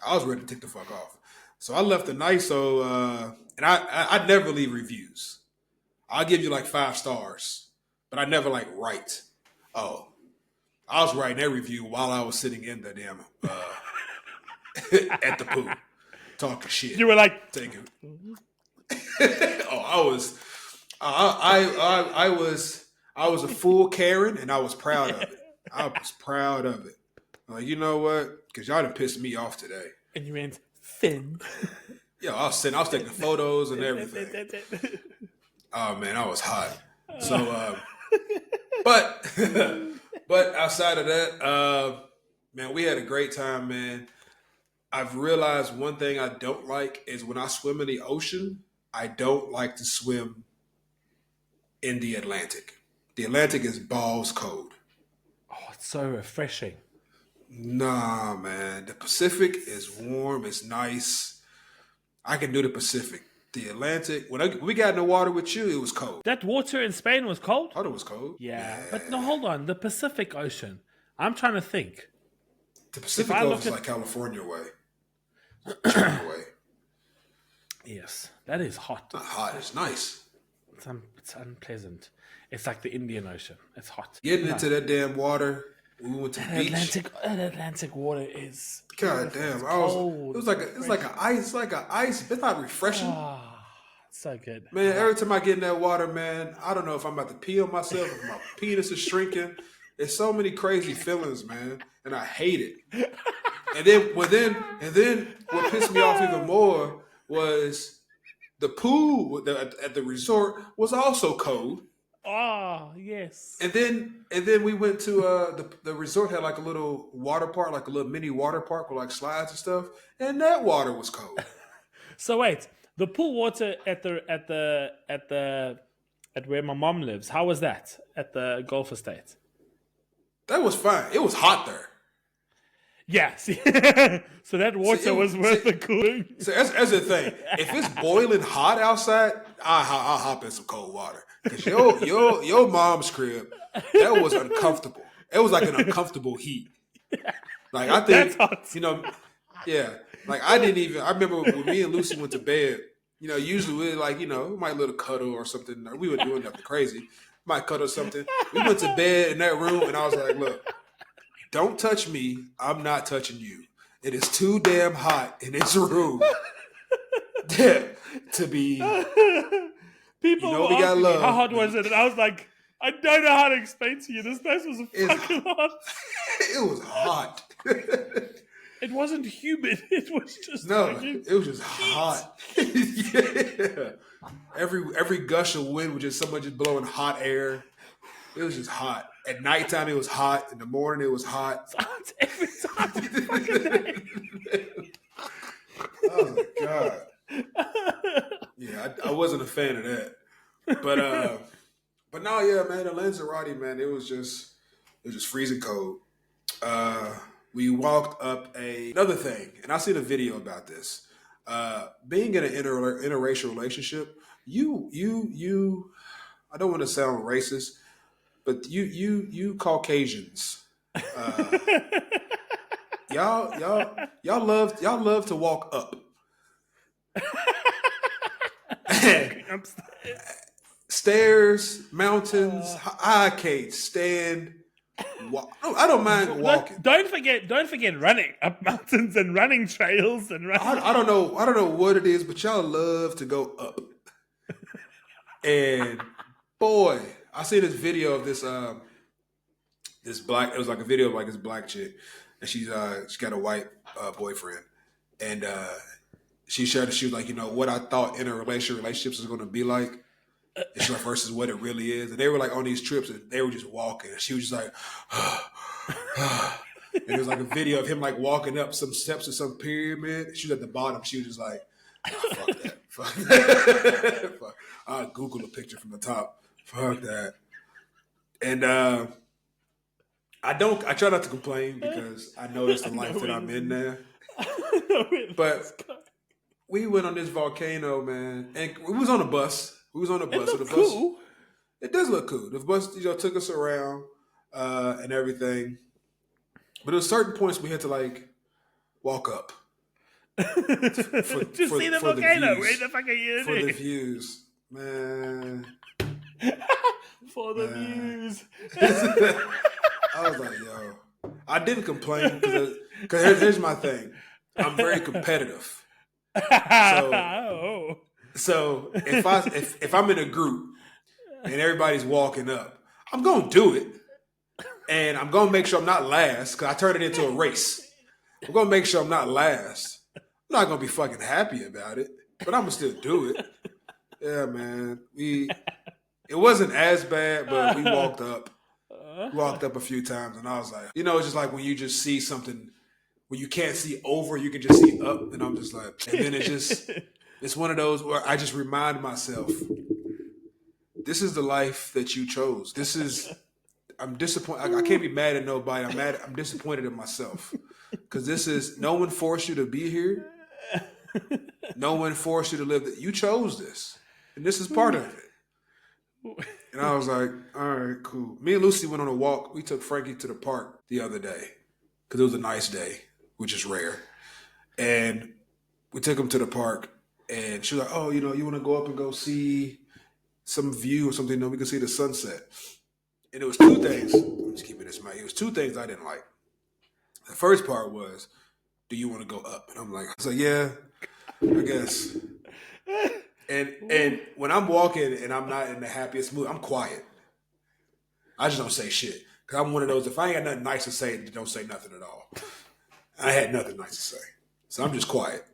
I was ready to take the fuck off. So I left the night. So, and I never leave reviews. I'll give you like 5 stars, but I never like write. Oh, I was writing that review while I was sitting in the damn at the pool, talking shit. You were like, taking. Oh, I was a full Karen, and I was proud of it. I was proud of it. Like, you know what? Because y'all done pissed me off today. And you went, Finn. Yeah, I was taking photos and everything. Oh man, I was hot. So, but outside of that, man, we had a great time, man. I've realized one thing I don't like is when I swim in the ocean, I don't like to swim in the Atlantic. The Atlantic is balls cold. Oh, it's so refreshing. Nah, man. The Pacific is warm. It's nice. I can do the Pacific. The Atlantic, when we got in the water with you, it was cold. That water in Spain was cold? I thought it was cold. Yeah. But no, hold on. The Pacific Ocean. I'm trying to think. The Pacific Ocean is like California way. China way. Yes. That is hot. Not hot. It's nice. It's unpleasant. It's like the Indian Ocean. It's hot. Getting into that damn water. We went to the beach. Atlantic water is. God damn! It's like an ice. It's like an ice. It's not refreshing. Oh, so good, man. Every time I get in that water, man, I don't know if I'm about to pee on myself. If my penis is shrinking. There's so many crazy feelings, man, and I hate it. And then what pissed me off even more was the pool at the resort was also cold. Oh, yes. And then we went to the resort had like a little water park, like a little mini water park with like slides and stuff, and that water was cold. So wait, the pool water at where my mom lives, how was that at the Gulf Estate? That was fine. It was hot there. Yeah, see? So that water was worth the cooling. So that's the thing. If it's boiling hot outside, I'll hop in some cold water. Because your mom's crib, that was uncomfortable. It was like an uncomfortable heat. Like I think, yeah. Like I remember when me and Lucy went to bed, usually we like, we might little cuddle or something. Or we were doing nothing crazy. Might cuddle something. We went to bed in that room and I was like, look, don't touch me. I'm not touching you. It is too damn hot in this room to be. People were we got love. How hot was it? And I was like, I don't know how to explain to you. This place was fucking hot. It was hot. It wasn't humid. It was just it was just hot. Yeah. Every gush of wind was just someone just blowing hot air. It was just hot. At nighttime, it was hot. In the morning, it was hot. It's every time. Oh my god. Yeah, I wasn't a fan of that. But no, yeah, man, the Lanzarote, man, it was just freezing cold. We walked up another thing, and I seen a video about this. Being in an interracial relationship, you I don't want to sound racist, but you Caucasians, y'all love to walk up. stairs, mountains. I can't stand. I don't mind walking. Don't forget running up mountains and running trails and running. I don't know what it is, but y'all love to go up. And boy, I see this video of this black. It was like a video of like this black chick, and she got a white boyfriend, and she shared that she was like, what I thought relationships was going to be like. And she like, versus what it really is. And they were like on these trips and they were just walking. And she was just like, and it was like a video of him like walking up some steps of some pyramid. She was at the bottom. She was just like, fuck that. Fuck that. Fuck. I'll Google a picture from the top. Fuck that. And I try not to complain because I know it's the life that I'm in there. But we went on this volcano, man. And we was on a bus. We was on a bus. It looked cool. It does look cool. The bus, took us around and everything. But there was certain points we had to like walk up. To see the volcano. Where the fuck are you for the views, man. For the views. I was like, yo. I didn't complain because here's my thing. I'm very competitive. So if I'm in a group and everybody's walking up, I'm gonna do it, and I'm gonna make sure I'm not last because I turned it into a race. I'm gonna make sure I'm not last. I'm not gonna be fucking happy about it, but I'm gonna still do it. Yeah, man. It wasn't as bad, but we walked up. Walked up a few times, and I was like, it's just like when you just see something when you can't see over, you can just see up, and I'm just like, and then it's one of those where I just remind myself, this is the life that you chose. I'm disappointed. I can't be mad at nobody. I'm disappointed in myself because no one forced you to be here. No one forced you to live. You chose this, and this is part of it. And I was like, all right, cool. Me and Lucy went on a walk. We took Frankie to the park the other day because it was a nice day, which is rare. And we took him to the park, and she was like, oh, you want to go up and go see some view or something? No, we can see the sunset. And it was two things. I'm just keeping this mic. It was two things I didn't like. The first part was, do you want to go up? And I'm like, yeah, I guess. And when I'm walking and I'm not in the happiest mood, I'm quiet. I just don't say shit. Because I'm one of those, if I ain't got nothing nice to say, don't say nothing at all. I had nothing nice to say. So I'm just quiet.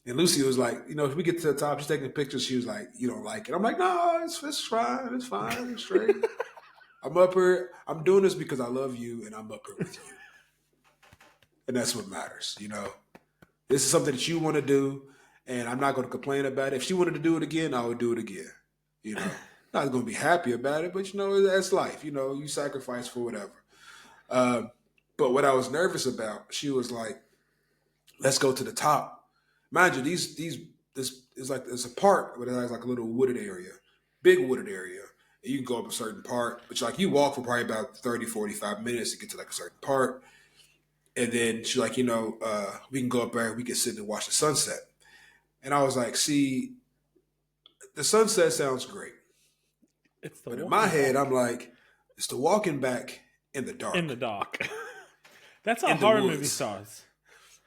And Lucy was like, if we get to the top, she's taking pictures. She was like, you don't like it. I'm like, no, it's fine. It's fine. It's straight. I'm up here. I'm doing this because I love you and I'm up here with you. And that's what matters, This is something that you want to do. And I'm not going to complain about it. If she wanted to do it again, I would do it again. Not going to be happy about it, but that's life. You sacrifice for whatever. But what I was nervous about, she was like, "Let's go to the top." Mind you, this is like it's a park, but it has like a little wooded area, big wooded area. And you can go up a certain part, but you walk for probably about 30, 45 minutes to get to like a certain part. And then she's like, we can go up there and we can sit and watch the sunset. And I was like, see, the sunset sounds great. But in my head, I'm like, it's the walking back in the dark. In the dark. That's how horror movie starts.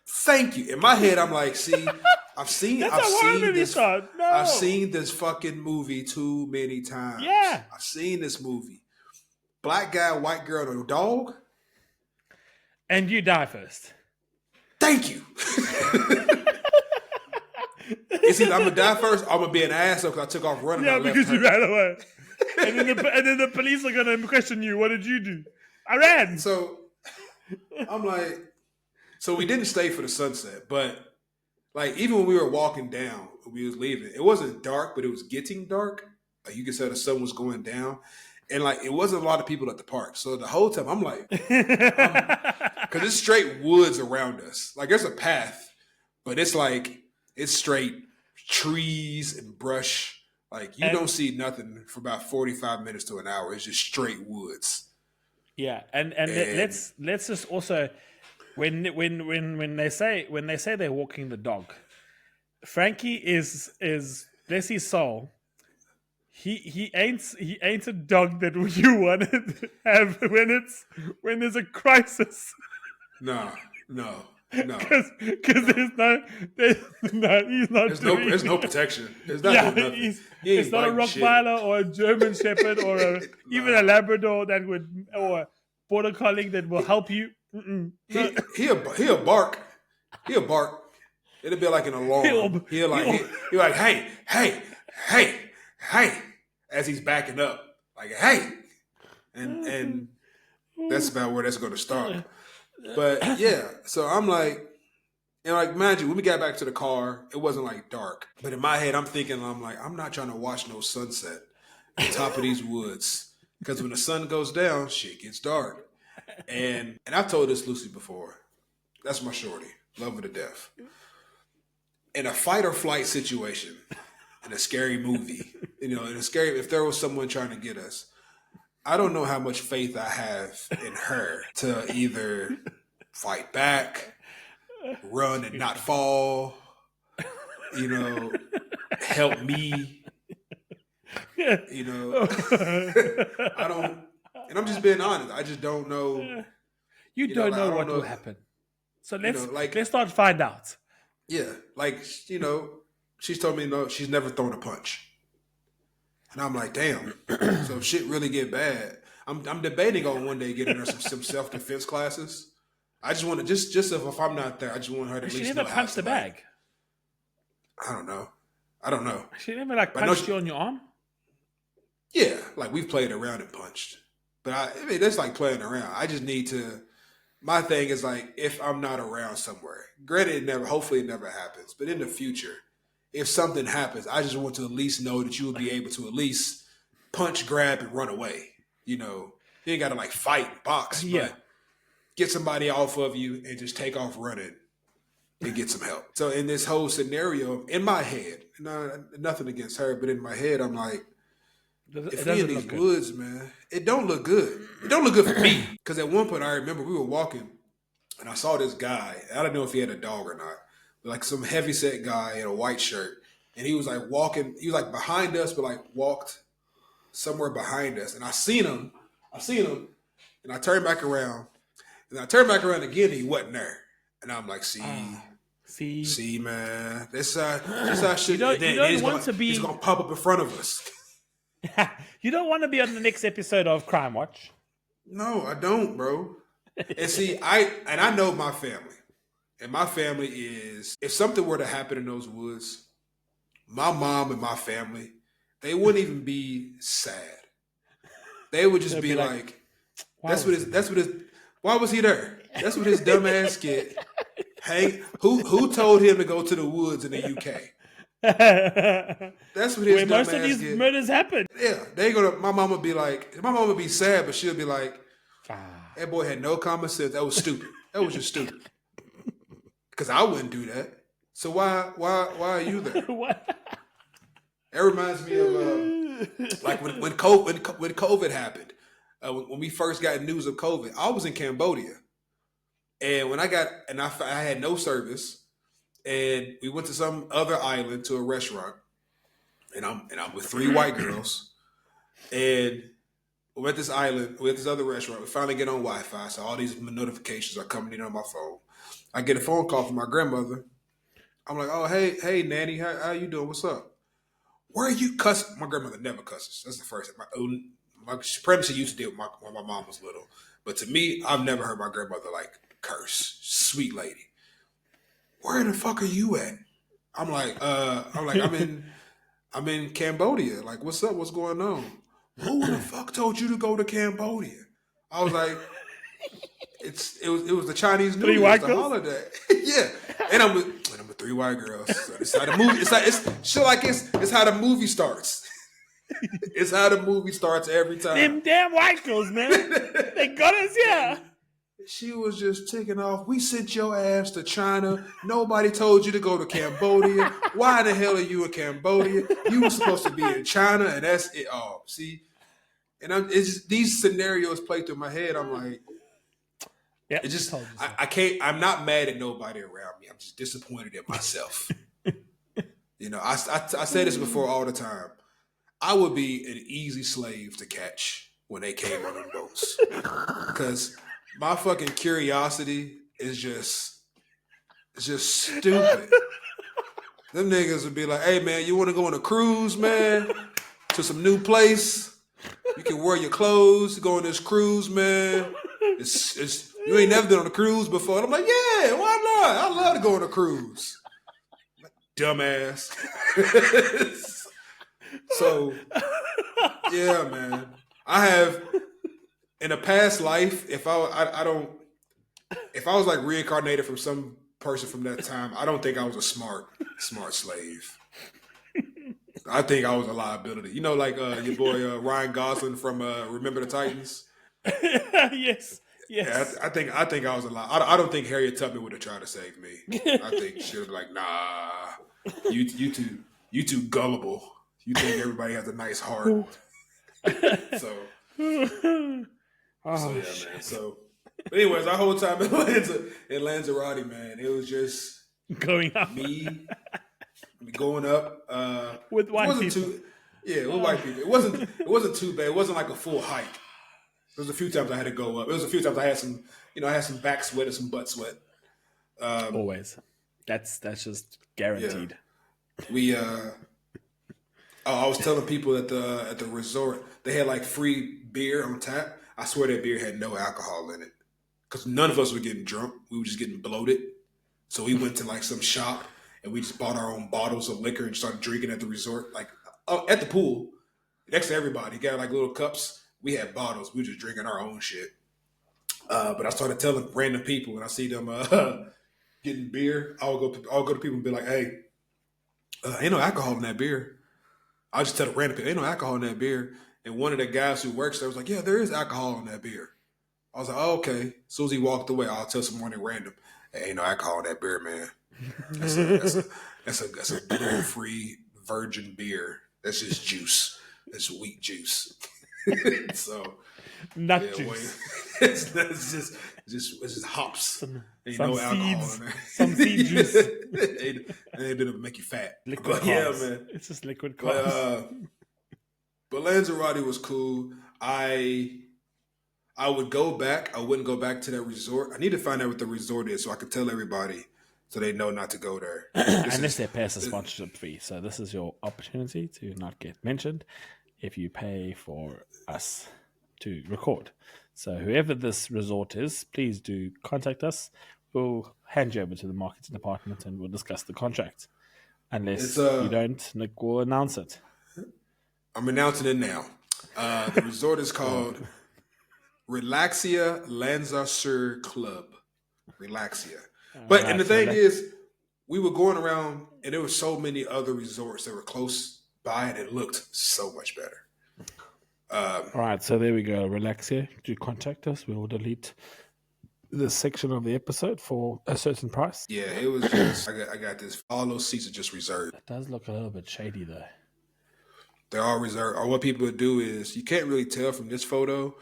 Thank you. In my head, I'm like, see, I've seen this fucking movie too many times. Yeah. I've seen this movie. Black guy, white girl, and a dog. And you die first. Thank you. It's either I'm gonna die first or I'm gonna be an asshole because I took off running. Yeah, because you ran away. and then the police are gonna question you. What did you do? I ran. So I'm like, so we didn't stay for the sunset, but like even when we were walking down, we was leaving. It wasn't dark, but it was getting dark. Like you could tell the sun was going down, and like it wasn't a lot of people at the park. So the whole time I'm like, because it's straight woods around us. Like there's a path, but it's like it's straight trees and brush. Like you don't see nothing for about 45 minutes to an hour. It's just straight woods. Yeah, and let's just also when they say they're walking the dog, Frankie is bless his soul. he ain't a dog that you want to have when there's a crisis. No. Because he's not doing. There's no protection. There's not Yeah, doing nothing. it's not a Rottweiler or a German Shepherd or even a Labrador that would, or a Border Collie that will help you. He'll bark. He'll bark. It'll be like an alarm. He'll like, hey, as he's backing up, like, hey, and that's about where that's going to start. But yeah, so I'm like, and like, mind you, when we got back to the car, it wasn't like dark. But in my head, I'm like, I'm not trying to watch no sunset on top of these woods. Because when the sun goes down, shit gets dark. And I've told this Lucy before. That's my shorty. Love her to death. In a fight or flight situation, in a scary movie, if there was someone trying to get us, I don't know how much faith I have in her to either fight back, run and not fall, help me. I don't, and I'm just being honest. I just don't know. You don't know what will happen. So let's not find out. Yeah, like, she's told me no, she's never thrown a punch. And I'm like, damn. So if shit really get bad, I'm debating on one day getting her some self-defense classes. I just want to, just if I'm not there, I just want her to at least know how to punch the bag. I don't know. She never punched you on your arm? Yeah, like we've played around and punched. But I mean, that's like playing around. I just need to, my thing is like, if I'm not around somewhere, granted hopefully it never happens, but in the future, if something happens, I just want to at least know that you will be able to at least punch, grab, and run away. You ain't got to like fight and box, but get somebody off of you and just take off running and get some help. So in this whole scenario, in my head, nothing against her, but in my head, I'm like, if we in these woods, man, it don't look good. It don't look good for me. Because at one point, I remember we were walking and I saw this guy. I don't know if he had a dog or not, but like some heavyset guy in a white shirt. And he was like walking, he was like behind us, but like walked somewhere behind us. And I seen him, and I turned back around. And I turned back around again, and he wasn't there. And I'm like, see, man, this shit. He's gonna pop up in front of us. You don't want to be on the next episode of Crime Watch. No, I don't, bro. And see, I know my family. And my family is, if something were to happen in those woods, my mom and my family, they wouldn't even be sad. They would just be like, why was he there? That's what his dumb ass get. Hey, who told him to go to the woods in the UK? That's what his dumb most ass of these get. murders happen. Yeah, my mom would be sad, but she'll be like, that boy had no common sense. That was stupid. That was just stupid. Because I wouldn't do that. So why are you there? That reminds me of like when COVID happened. When we first got news of COVID, I was in Cambodia, and when I had no service, and we went to some other island to a restaurant, and I'm with 3 white girls, and we're at this island, we're at this other restaurant. We finally get on Wi-Fi, so all these notifications are coming in on my phone. I get a phone call from my grandmother. I'm like, oh, hey, Nanny, how you doing? What's up? Where are you cussing? My grandmother never cusses. That's the first thing. My supremacy used to deal with when my mom was little. But to me, I've never heard my grandmother like curse. Sweet lady. Where the fuck are you at? I'm like, I'm in Cambodia. Like, what's up? What's going on? Who the fuck told you to go to Cambodia? I was like, it was the Chinese New Year, the holiday. Yeah. And I'm with 3 white girls. So it's how the movie. It's how the movie starts. It's how the movie starts every time. Them damn white girls, man. They got us here. She was just ticking off. We sent your ass to China. Nobody told you to go to Cambodia. Why the hell are you in Cambodia? You were supposed to be in China, and that's it. Oh, see, and it's just, these scenarios play through my head. I'm like, yeah, it just I can't. I'm not mad at nobody around me. I'm just disappointed in myself. I say this before all the time. I would be an easy slave to catch when they came on them boats. Because my fucking curiosity is just stupid. Them niggas would be like, hey man, you want to go on a cruise, man? To some new place? You can wear your clothes, go on this cruise, man. It's you ain't never been on a cruise before. And I'm like, yeah, why not? I love to go on a cruise. Dumbass. So, yeah, man. I have in a past life, if I was like reincarnated from some person from that time, I don't think I was a smart slave. I think I was a liability. You know, like your boy Ryan Gosling from Remember the Titans. Yes. Yeah, I think I was a lie. I don't think Harriet Tubman would have tried to save me. I think she would be like, nah, you too gullible. You think everybody has a nice heart. So yeah, man. So, but anyways, our whole time in Lanzarote, man, it was just going up. me going up with white people. With white people. It wasn't too bad. It wasn't like a full hike. There was a few times I had to go up. There was a few times I had some back sweat and some butt sweat. Always. That's just guaranteed. Yeah. I was telling people at the resort they had like free beer on tap. I swear that beer had no alcohol in it because none of us were getting drunk. We were just getting bloated. So we went to like some shop and we just bought our own bottles of liquor and started drinking at the resort, like at the pool next to everybody. Got like little cups. We had bottles. We were just drinking our own shit. But I started telling random people when I see them getting beer, I'll go to people and be like, "Hey, ain't no alcohol in that beer." I'll just tell the random people, "Ain't no alcohol in that beer." And one of the guys who works there was like, "Yeah, there is alcohol in that beer." I was like, "Oh, okay." As soon as he walked away, I'll tell someone random, "Hey, ain't no alcohol in that beer, man. That's a gluten-free virgin beer. That's just juice. That's wheat juice." So nut juice. It's just hops. Some no alcohol seeds. in there. Some seed juice. It didn't make you fat. Liquid carbs. Yeah, man. It's just liquid carbs. But Lanzarote was cool. I would go back. I wouldn't go back to that resort. I need to find out what the resort is so I can tell everybody so they know not to go there. Unless they pay us a sponsorship fee. So this is your opportunity to not get mentioned if you pay for us to record. So whoever this resort is, please do contact us. We'll hand you over to the marketing department and we'll discuss the contract. Unless you don't, Nick will announce it. I'm announcing it now. The resort is called Relaxia Lanzarote Club. Relaxia. But and the thing is, we were going around and there were so many other resorts that were close by and it looked so much better. All right, so there we go. Relaxia, do contact us. We will delete this section of the episode for a certain price. Yeah, it was just I got this. All those seats are just reserved. It does look a little bit shady though. They're all reserved. Or what people would do is you can't really tell from this photo,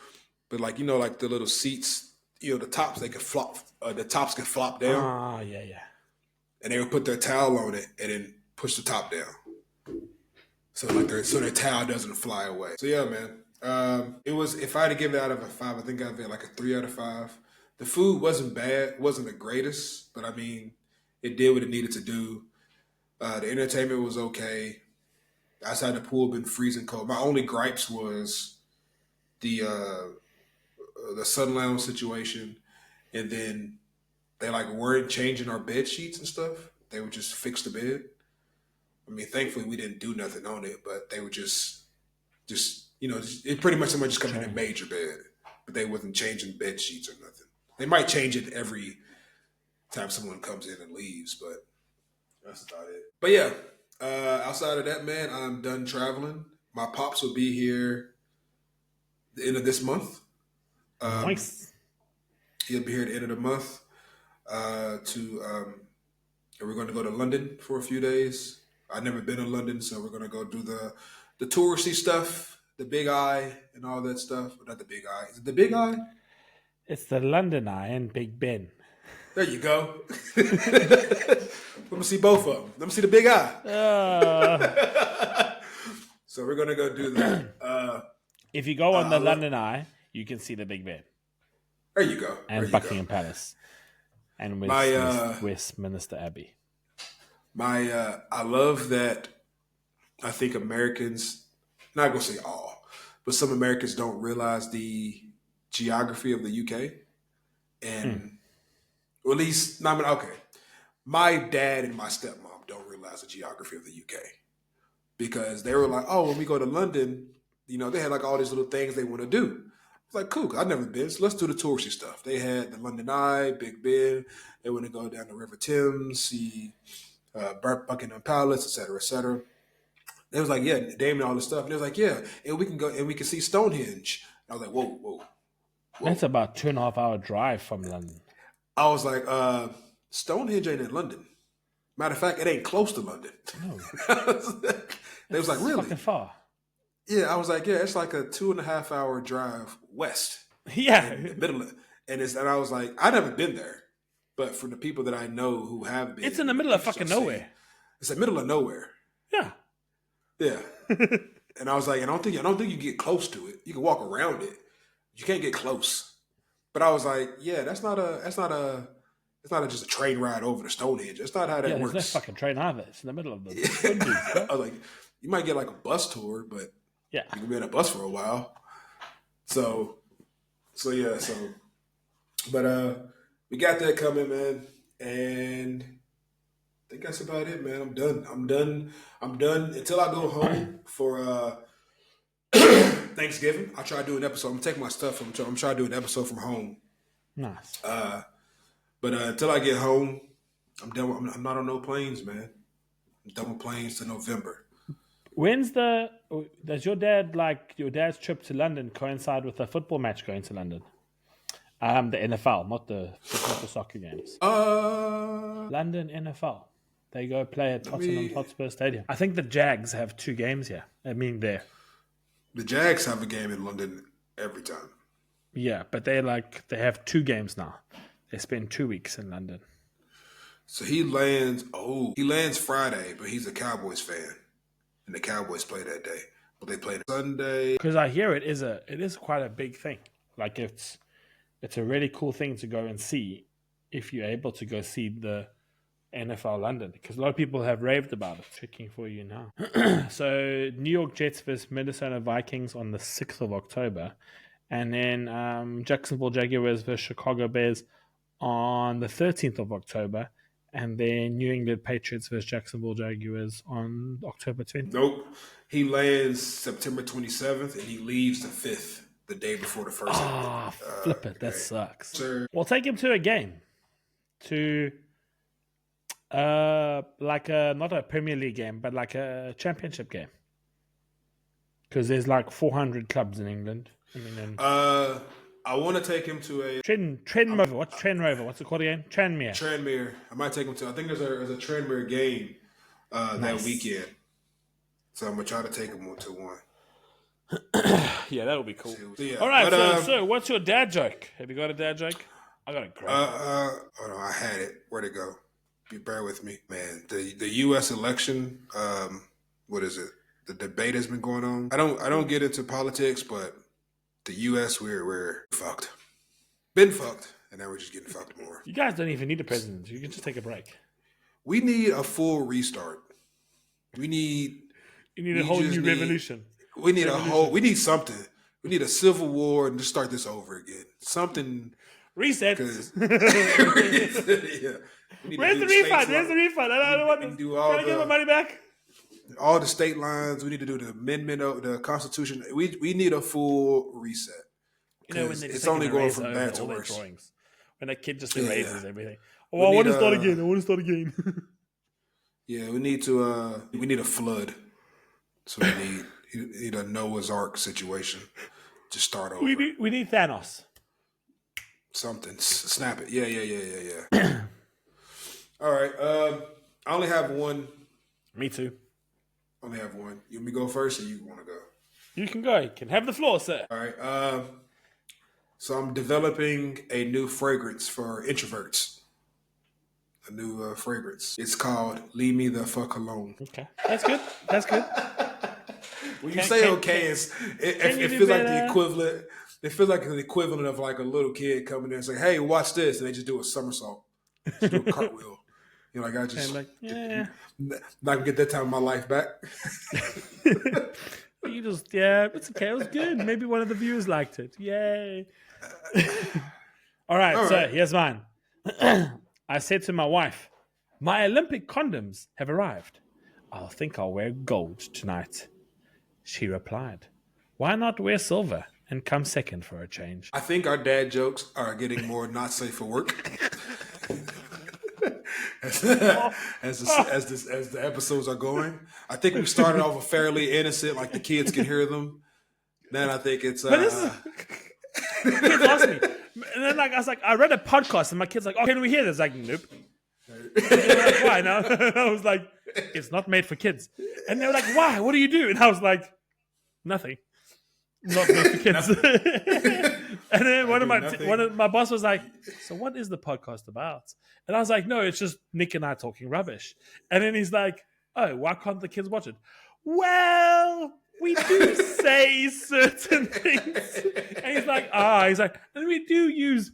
but like like the little seats, the tops they can flop. The tops can flop down. Ah, yeah. And they would put their towel on it and then push the top down. So their towel doesn't fly away. So yeah, man. It was, if I had to give it out of a 5, I think I'd be like a 3 out of 5. The food wasn't bad, wasn't the greatest, but I mean, it did what it needed to do. The entertainment was okay. Outside the pool, been freezing cold. My only gripes was the sun lounge situation, and then they weren't changing our bed sheets and stuff. They would just fix the bed. I mean, thankfully we didn't do nothing on it, but they would just it pretty much somebody just come in and made your bed, but they wasn't changing bed sheets or nothing. They might change it every time someone comes in and leaves, but that's about it. But yeah, outside of that, man, I'm done traveling. My pops will be here the end of this month. Nice. He'll be here at the end of the month. And we're going to go to London for a few days. I've never been to London, so we're going to go do the touristy stuff, the Big Eye and all that stuff. But not the Big Eye. Is it the Big Eye? It's the London Eye and Big Ben. There you go. Let me see both of them. Let me see the Big Eye. So we're gonna go do that. If you go on the I love- London Eye, you can see the Big Ben there you go. There and you Buckingham go. Palace and My Westminster Abbey. I love that. I think Americans, not gonna say all, but some Americans don't realize the geography of the UK, and or at least not. Okay, my dad and my stepmom don't realize the geography of the UK because they were like, oh, when we go to London, they had like all these little things they want to do. It's like, cool, I've never been, so let's do the touristy stuff. They had the London Eye, Big Ben. They want to go down the River Thames, see Buckingham Palace, et cetera, et cetera. They was like, yeah, naming all this stuff. And they was like, yeah, and we can go and we can see Stonehenge. And I was like, whoa. That's about 2.5 hour drive from London. I was like, Stonehenge ain't in London. Matter of fact, it ain't close to London. No. They was like, really? Fucking far. Yeah, I was like, yeah, it's like a 2.5 hour drive west. Yeah. In the middle of, and I was like, I never been there, but from the people that I know who have been, It's in the middle of fucking nowhere. It's the middle of nowhere. Yeah. Yeah. And I was like, I don't think you get close to it. You can walk around it. You can't get close. But I was like, yeah, it's not just a train ride over to Stonehenge. That's not how that works. There's no fucking train either. It's in the middle of the I was like, you might get like a bus tour, but yeah, you can be in a bus for a while. So but we got that coming, man. And I think that's about it, man. I'm done until I go home for Thanksgiving. I'll try to do an episode. I'm taking my stuff. I'm trying to do an episode from home. Nice. But until I get home, I'm done. I'm not on no planes, man. I'm done with planes to November. Does your dad's trip to London coincide with the football match going to London? The NFL, not the soccer games. London NFL. They go play at Tottenham Hotspur Stadium. I think the Jags have 2 games here. The Jags have a game in London every time. Yeah, but they have 2 games now. They spend 2 weeks in London. So he lands Friday, but he's a Cowboys fan. And the Cowboys play that day. But they play Sunday. Because I hear it is quite a big thing. Like it's a really cool thing to go and see if you're able to go see the NFL London. Because a lot of people have raved about it. Checking for you now. So New York Jets versus Minnesota Vikings on the 6th of October. And then Jacksonville Jaguars versus Chicago Bears on the 13th of October. And then New England Patriots versus Jacksonville Jaguars on October 20th. Nope. He lands September 27th and he leaves the 5th, the day before the first. Flip it. That sucks. Sir. We'll take him to a game. To not a Premier League game, but like a championship game. Because there's like 400 clubs in England. I want to take him to a Tranmere. What's Tranmere? What's it called again? Tranmere. I might take him to. I think there's a Tranmere game that weekend, so I'm gonna try to take him to one. Yeah, that'll be cool. Yeah, all right. So what's your dad joke? Have you got a dad joke? I got a great. Hold on, I had it. Where'd it go? Bear with me, man. The U.S. election. What is it? The debate has been going on. I don't get into politics, but the U.S. we're fucked. Been fucked, and now we're just getting fucked more. You guys don't even need a president. You can just take a break. We need a full restart. You need a whole new revolution. We need we need something. We need a civil war and just start this over again. Something. Reset. Yeah. Where's the refund? I don't want to. Can I get my money back? All the state lines. We need to do the amendment of the Constitution. We need a full reset. When it's only going from bad to worse. When a kid just erases everything. Oh, I want to start again. Yeah, we need a flood. So we need a Noah's Ark situation to start over. We need Thanos. Something. Snap it. Yeah. All right. I only have one. Me too. Only have one. You want me to go first, or you want to go? You can go. You can have the floor, sir. All right. So I'm developing a new fragrance for introverts. A new fragrance. It's called "Leave Me the Fuck Alone." Okay, that's good. When you say okay, it feels like the equivalent. It feels like the equivalent of like a little kid coming in and saying, "Hey, watch this," and they just do a somersault, just do a cartwheel. You're like, I just like, yeah. not gonna get that time of my life back. You just, yeah, it's okay. It was good. Maybe one of the viewers liked it. Yay. All right, so here's mine. I said to my wife, my Olympic condoms have arrived. I think I'll wear gold tonight. She replied, why not wear silver and come second for a change? I think our dad jokes are getting more not safe for work. as the episodes are going. I think we started off fairly innocent, like the kids can hear them. Then I think it's But this is kids asked me. And then I was like, I read a podcast and my kid's like, oh, can we hear this? Like, nope. Like, why? No. I was like, it's not made for kids. And they were like, why? What do you do? And I was like, nothing. Not made for kids. And then one of my boss was like, so what is the podcast about? And I was like, no, it's just Nick and I talking rubbish. And then he's like, oh, why can't the kids watch it? Well, we do say certain things. And he's like, and we do use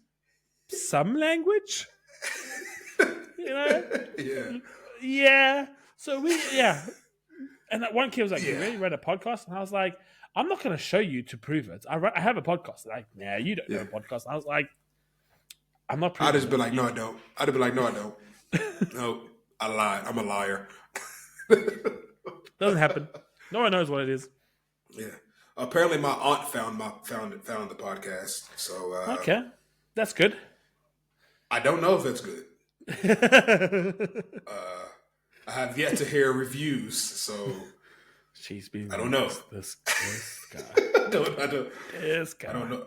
some language. You know? Yeah. Yeah. So And that one kid was like, you really read a podcast? And I was like, I'm not going to show you to prove it. I have a podcast. Like, nah, you don't know a podcast. And I was like, I'm not proving I'd just be like, no, I don't. I'd be like, no, I don't. No, I lied. I'm a liar. Doesn't happen. No one knows what it is. Yeah. Apparently, my aunt found the podcast. So okay, that's good. I don't know if it's good. I have yet to hear reviews, so she's been. I don't know. This guy. I don't know.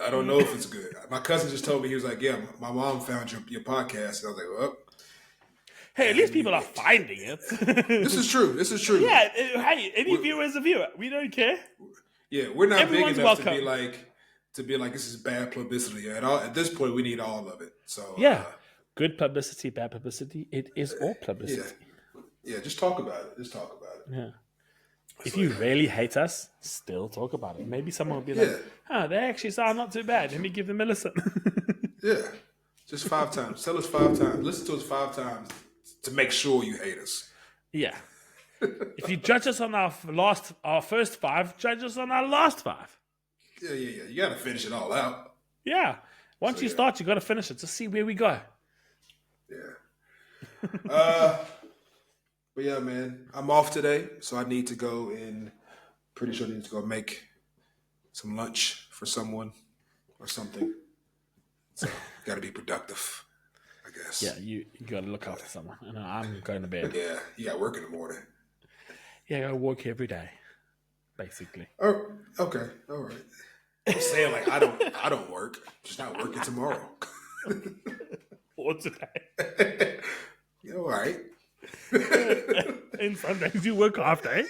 I don't know if it's good. My cousin just told me, he was like, "Yeah, my mom found your podcast," and I was like, "Well." Hey, at least people are finding it. This is true. Yeah. Hey, any viewer is a viewer. We don't care. Yeah, we're not Everyone's big enough welcome. to be like this is bad publicity at all. At this point, we need all of it. So yeah, good publicity, bad publicity. It is all publicity. Yeah. Just talk about it. Yeah. If you really hate us, still talk about it. Maybe someone will be like, they actually sound not too bad. Let me give them a listen. Yeah. Just 5 times. Tell us 5 times. Listen to us 5 times to make sure you hate us. Yeah. If you judge us on our first 5, judge us on our last 5. Yeah. You got to finish it all out. Yeah. Once you start, you got to finish it to see where we go. Yeah. But yeah, man, I'm off today, so I need to go pretty sure I need to go make some lunch for someone or something. So, got to be productive, I guess. Yeah, you got to look after someone. And I'm going to bed. Yeah, you got work in the morning. Yeah, I work every day, basically. Oh, okay, all right. I'm saying like I don't work, just not working tomorrow. Or today. Yeah, all right. And Sundays you work half day.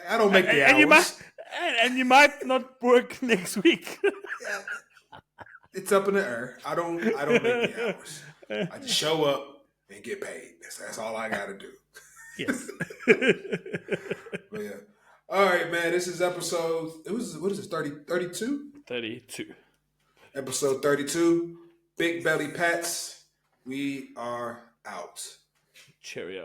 I don't make the hours. And you might not work next week. It's up in the air. I don't make the hours. I just show up and get paid. That's all I got to do. Yes. But yeah. All right, man. This is episode. What is it? 32? 32. Episode 32. Big Belly Pats. We are out. Cheerio.